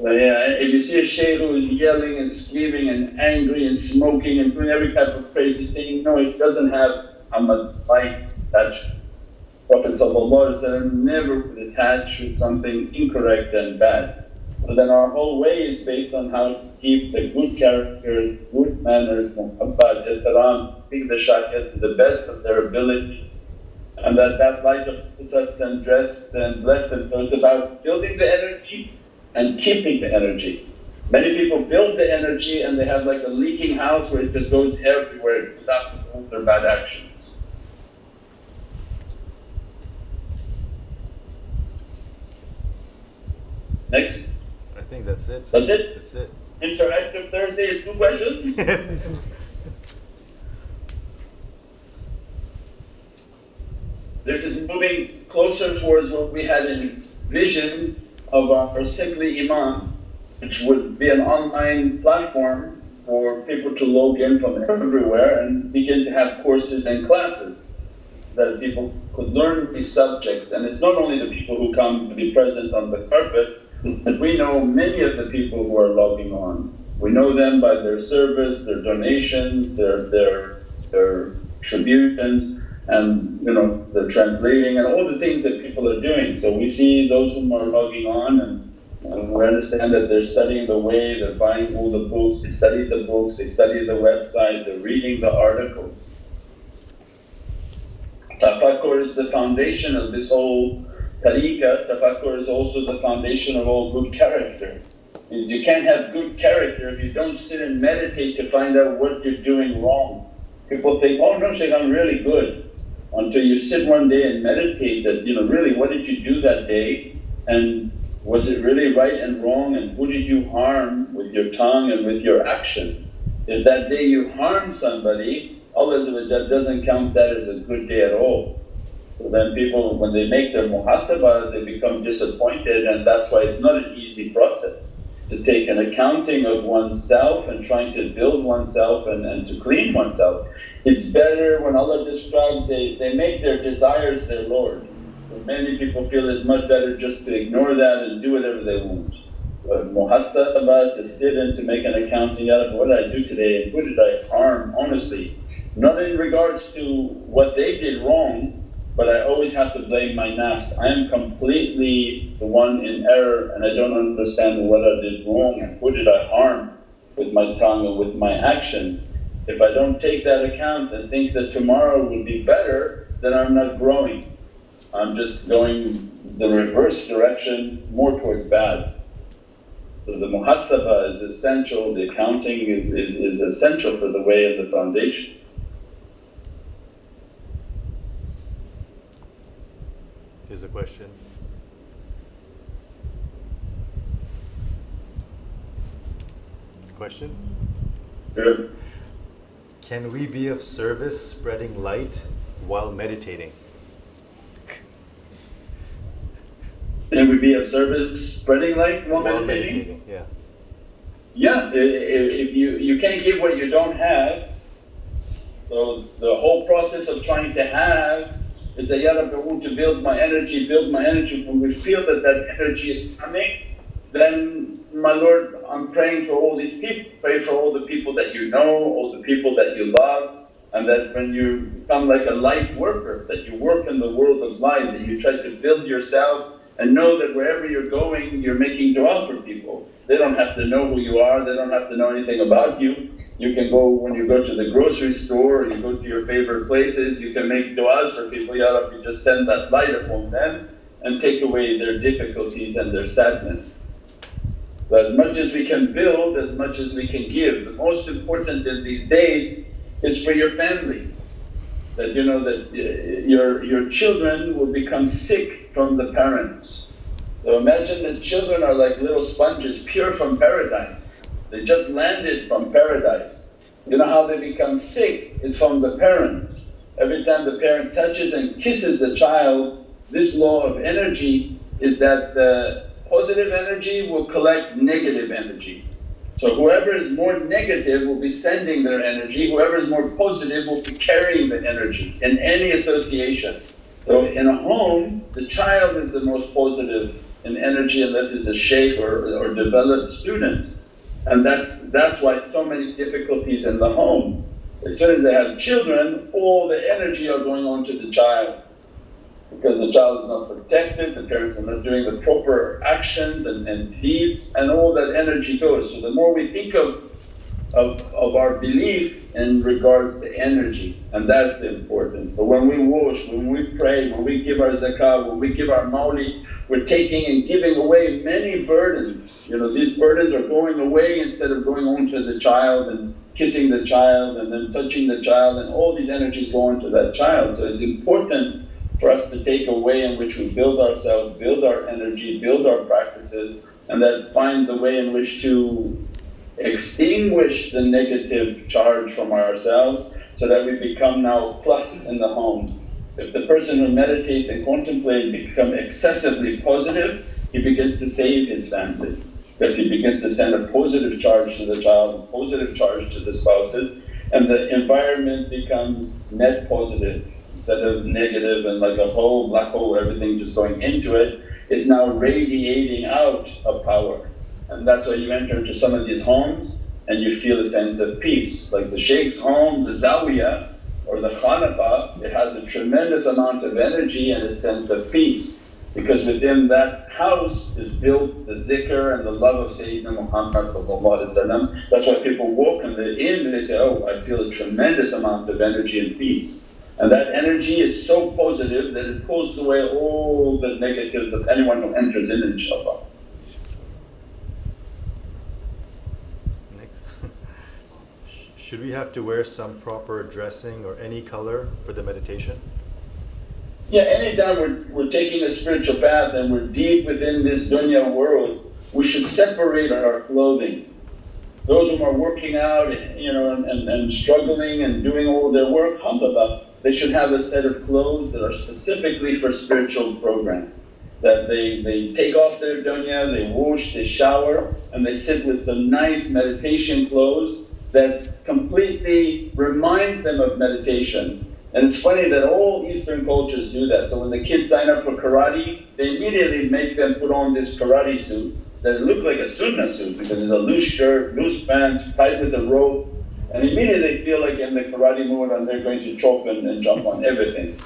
If you see a shaykh who is yelling and screaming and angry and smoking and doing every type of crazy thing, no, it doesn't have Muhammad light attached. Prophet never would attach with something incorrect and bad. So then our whole way is based on how to keep the good character, good manners, muhabbat, ihtaram, keep the shakir to the best of their ability. And that light puts us and dressed and blessed. And so it's about building the energy and keeping the energy. Many people build the energy and they have like a leaking house where it just goes everywhere, it goes out with all their bad actions. Next. I think that's it. That's it? That's it. Interactive Thursday is 2 questions? This is moving closer towards what we had envisioned of our sickly Imam, which would be an online platform for people to log in from everywhere and begin to have courses and classes that people could learn these subjects. And it's not only the people who come to be present on the carpet, but we know many of the people who are logging on. We know them by their service, their donations, their tributions, and the translating and all the things that people are doing. So we see those whom are logging on and we understand that they're studying the way, they're buying all the books, they study the books, they study the website, they're reading the articles. Tafakkur is the foundation of this whole tariqah. Tafakkur is also the foundation of all good character. You can't have good character if you don't sit and meditate to find out what you're doing wrong. People think, oh no Shaykh, I'm really good. Until you sit one day and meditate that, really what did you do that day, and was it really right and wrong, and who did you harm with your tongue and with your action? If that day you harm somebody, Allah doesn't count that as a good day at all. So then people, when they make their muhasabah, they become disappointed, and that's why it's not an easy process to take an accounting of oneself and trying to build oneself and to clean oneself. It's better when Allah describes, they make their desires their Lord. So many people feel it's much better just to ignore that and do whatever they want. But muhasabah, to sit and to make an accounting out of what did I do today and who did I harm honestly. Not in regards to what they did wrong, but I always have to blame my nafs. I am completely the one in error and I don't understand what I did wrong and who did I harm with my tongue and with my actions. If I don't take that account and think that tomorrow will be better, then I'm not growing. I'm just going the reverse direction, more towards bad. So the muhasabah is essential, the accounting is essential for the way of the foundation. Here's a question. Question? Sure. Can we be of service spreading light while meditating? It would be of service, spreading light while While meditating. meditating, yeah. Yeah, if you can't give what you don't have, so the whole process of trying to have is that, Ya Rabbi, I want to build my energy. When we feel that that energy is coming, then, my Lord, I'm praying for all these people, pray for all the people that you know, all the people that you love, and that when you become like a light worker, that you work in the world of light, that you try to build yourself and know that wherever you're going, you're making dua for people. They don't have to know who you are, they don't have to know anything about you. You can go, when you go to the grocery store, or you go to your favorite places, you can make du'as for people. Ya Rabbi, just send that light upon them and take away their difficulties and their sadness. So as much as we can build, as much as we can give. The most important in these days is for your family. That you know that your children will become sick from the parents. So imagine that children are like little sponges, pure from paradise. They just landed from paradise. You know how they become sick? It's from the parents. Every time the parent touches and kisses the child, this law of energy is that the positive energy will collect negative energy. So whoever is more negative will be sending their energy, whoever is more positive will be carrying the energy in any association. So in a home, the child is the most positive in energy unless it's a shaykh or developed student. And that's why so many difficulties in the home. As soon as they have children, all the energy are going on to the child. Because the child is not protected, the parents are not doing the proper actions and deeds, and all that energy goes. So the more we think of our belief in regards to energy, and that's the importance. So when we wash, when we pray, when we give our zakah, when we give our mawli, we're taking and giving away many burdens. You know, these burdens are going away instead of going on to the child and kissing the child and then touching the child, and all these energies go on to that child. So it's important for us to take a way in which we build ourselves, build our energy, build our practices, and then find the way in which to extinguish the negative charge from ourselves so that we become now plus in the home. If the person who meditates and contemplates become excessively positive, he begins to save his family, because he begins to send a positive charge to the child, a positive charge to the spouses, and the environment becomes net positive. Instead of negative and like a whole black hole, everything just going into it, it's now radiating out of power. And that's why you enter into some of these homes and you feel a sense of peace. Like the shaykh's home, the zawiyah or the khanaqah, it has a tremendous amount of energy and a sense of peace, because within that house is built the zikr and the love of Sayyidina Muhammad. That's why people walk in the inn and they say, oh, I feel a tremendous amount of energy and peace. And that energy is so positive that it pulls away all the negatives of anyone who enters in, inshaAllah. Next. Should we have to wear some proper dressing or any color for the meditation? Yeah, anytime we're taking a spiritual path and we're deep within this dunya world, we should separate our clothing. Those who are working out, you know, and struggling and doing all their work, alhamdulillah, they should have a set of clothes that are specifically for spiritual program. That they take off their dunya, they wash, they shower, and they sit with some nice meditation clothes that completely reminds them of meditation. And it's funny that all Eastern cultures do that. So when the kids sign up for karate, they immediately make them put on this karate suit that look like a sunnah suit, because it's a loose shirt, loose pants, tied with a rope, and immediately they feel like in the karate mode and they're going to chop and jump on everything.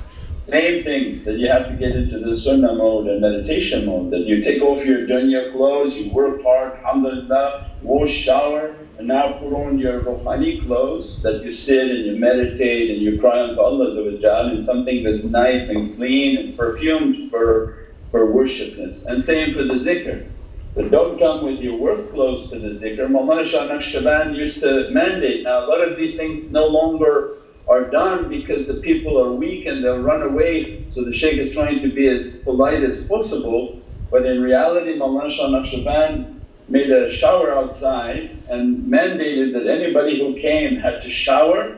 Same thing, that you have to get into the sunnah mode and meditation mode, that you take off your dunya clothes, you work hard, alhamdulillah, wash, shower, and now put on your ruhani clothes, that you sit and you meditate and you cry unto Allah in something that's nice and clean and perfumed for worshipness. And same for the zikr. But don't come with your work clothes to the zikr. Mawlana Shah Naqshbandi used to mandate. Now a lot of these things no longer are done because the people are weak and they'll run away, so the shaykh is trying to be as polite as possible. But in reality Mawlana Shah Naqshbandi made a shower outside and mandated that anybody who came had to shower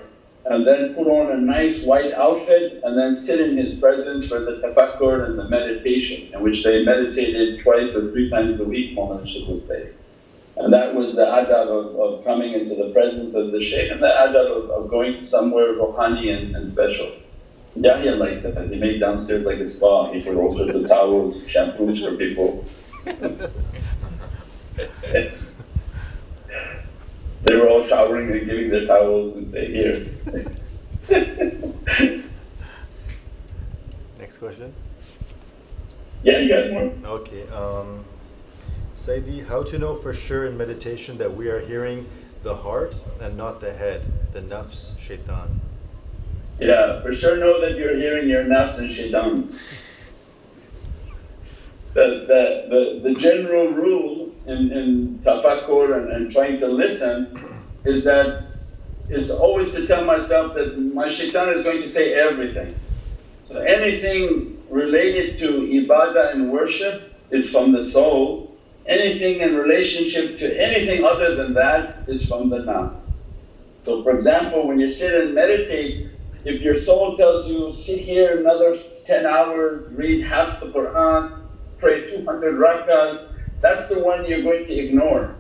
and then put on a nice white outfit and then sit in his presence for the tafakkur and the meditation, in which they meditated twice or 3 times a week, Mawlana Shaykh would say. And that was the adab of coming into the presence of the Shaykh, and the adab of going somewhere ruhani and special. Yahya likes that, he made downstairs like a spa, he put all sorts of towels, shampoos for people. They were all showering and giving their towels and say, here. Next question. Yeah, you got more? Okay. Sayyidi, how to know for sure in meditation that we are hearing the heart and not the head, the nafs, shaitan? Yeah, for sure know that you're hearing your nafs and shaitan. The general rule in tafakkur and trying to listen is always to tell myself that my shaitan is going to say everything. So anything related to ibadah and worship is from the soul. Anything in relationship to anything other than that is from the nafs. So for example, when you sit and meditate, if your soul tells you, sit here another 10 hours, read half the Qur'an, pray 200 rakahs, that's the one you're going to ignore.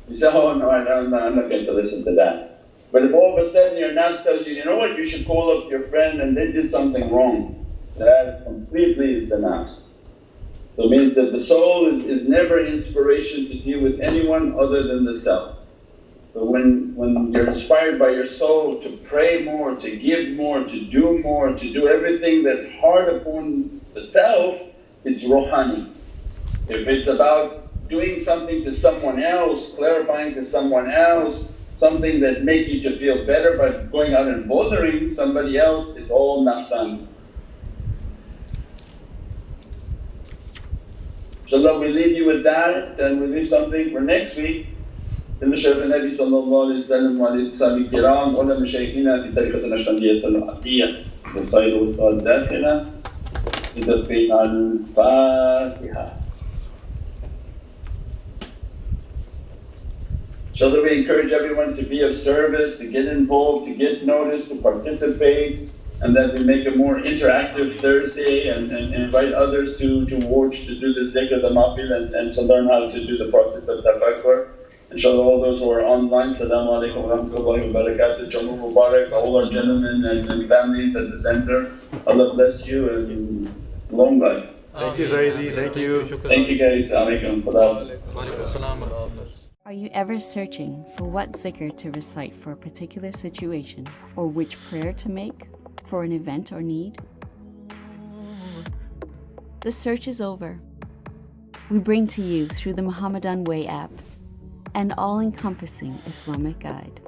You say, oh no, I'm not going to listen to that. But if all of a sudden your nafs tells you, you know what, you should call up your friend and they did something wrong, that completely is the nafs. So it means that the soul is never inspiration to deal with anyone other than the self. So when you're inspired by your soul to pray more, to give more, to do everything that's hard upon the self, it's ruhani. If it's about doing something to someone else, clarifying to someone else, something that makes you to feel better by going out and bothering somebody else, it's all nafsani. Inshallah, we leave you with that, and we leave something for next week. In the Shaykh al-Nabi sallallahu alayhi wa sallam wa alayhi wa kiram, wa ala mashaykhina fi tariqat al-Naqshbandiyyah al-Aqdiyyah, wa sayyidu wa sa'adatina, sidqi al-Fatiha. Inshallah, we encourage everyone to be of service, to get involved, to get noticed, to participate, and that we make a more interactive Thursday and invite others to watch, to do the zikr, the mahfil, and to learn how to do the process of tafakkur. Inshallah, all those who are online, Salaamu Alaikum wa rahmatullahi wa barakatuh, Jamul Mubarak, all our gentlemen and families at the center. Allah bless you and long life. Thank you, Zaidi. Thank you. Thank you guys. Alaikum. Are you ever searching for what zikr to recite for a particular situation or which prayer to make for an event or need? The search is over. We bring to you through the Muhammadan Way app an all-encompassing Islamic guide.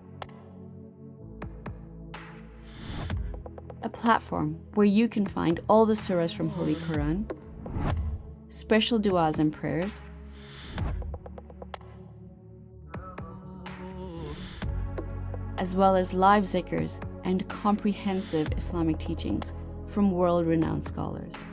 A platform where you can find all the surahs from Holy Quran, special du'as and prayers, as well as live zikrs and comprehensive Islamic teachings from world-renowned scholars.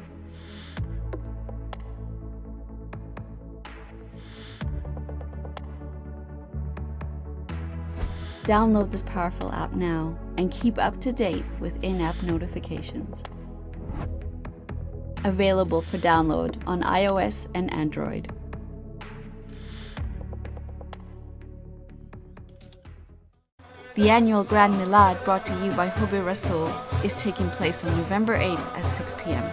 Download this powerful app now and keep up to date with in-app notifications. Available for download on iOS and Android. The annual Grand Milad, brought to you by Hubbi Rasool, is taking place on November 8th at 6 p.m.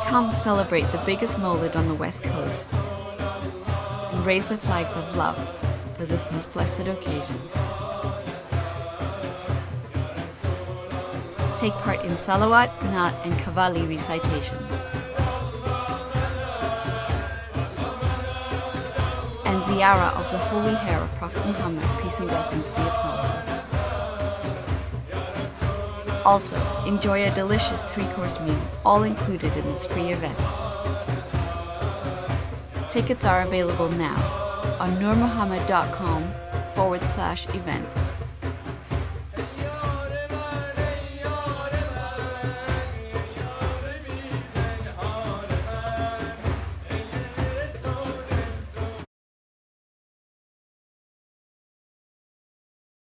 Come celebrate the biggest Mawlid on the West Coast and raise the flags of love for this most blessed occasion. Take part in Salawat, Naat and Qawwali recitations, and ziyarah of the holy hair of Prophet Muhammad, peace and blessings be upon him. Also, enjoy a delicious 3-course meal, all included in this free event. Tickets are available now on nurmuhammad.com/events.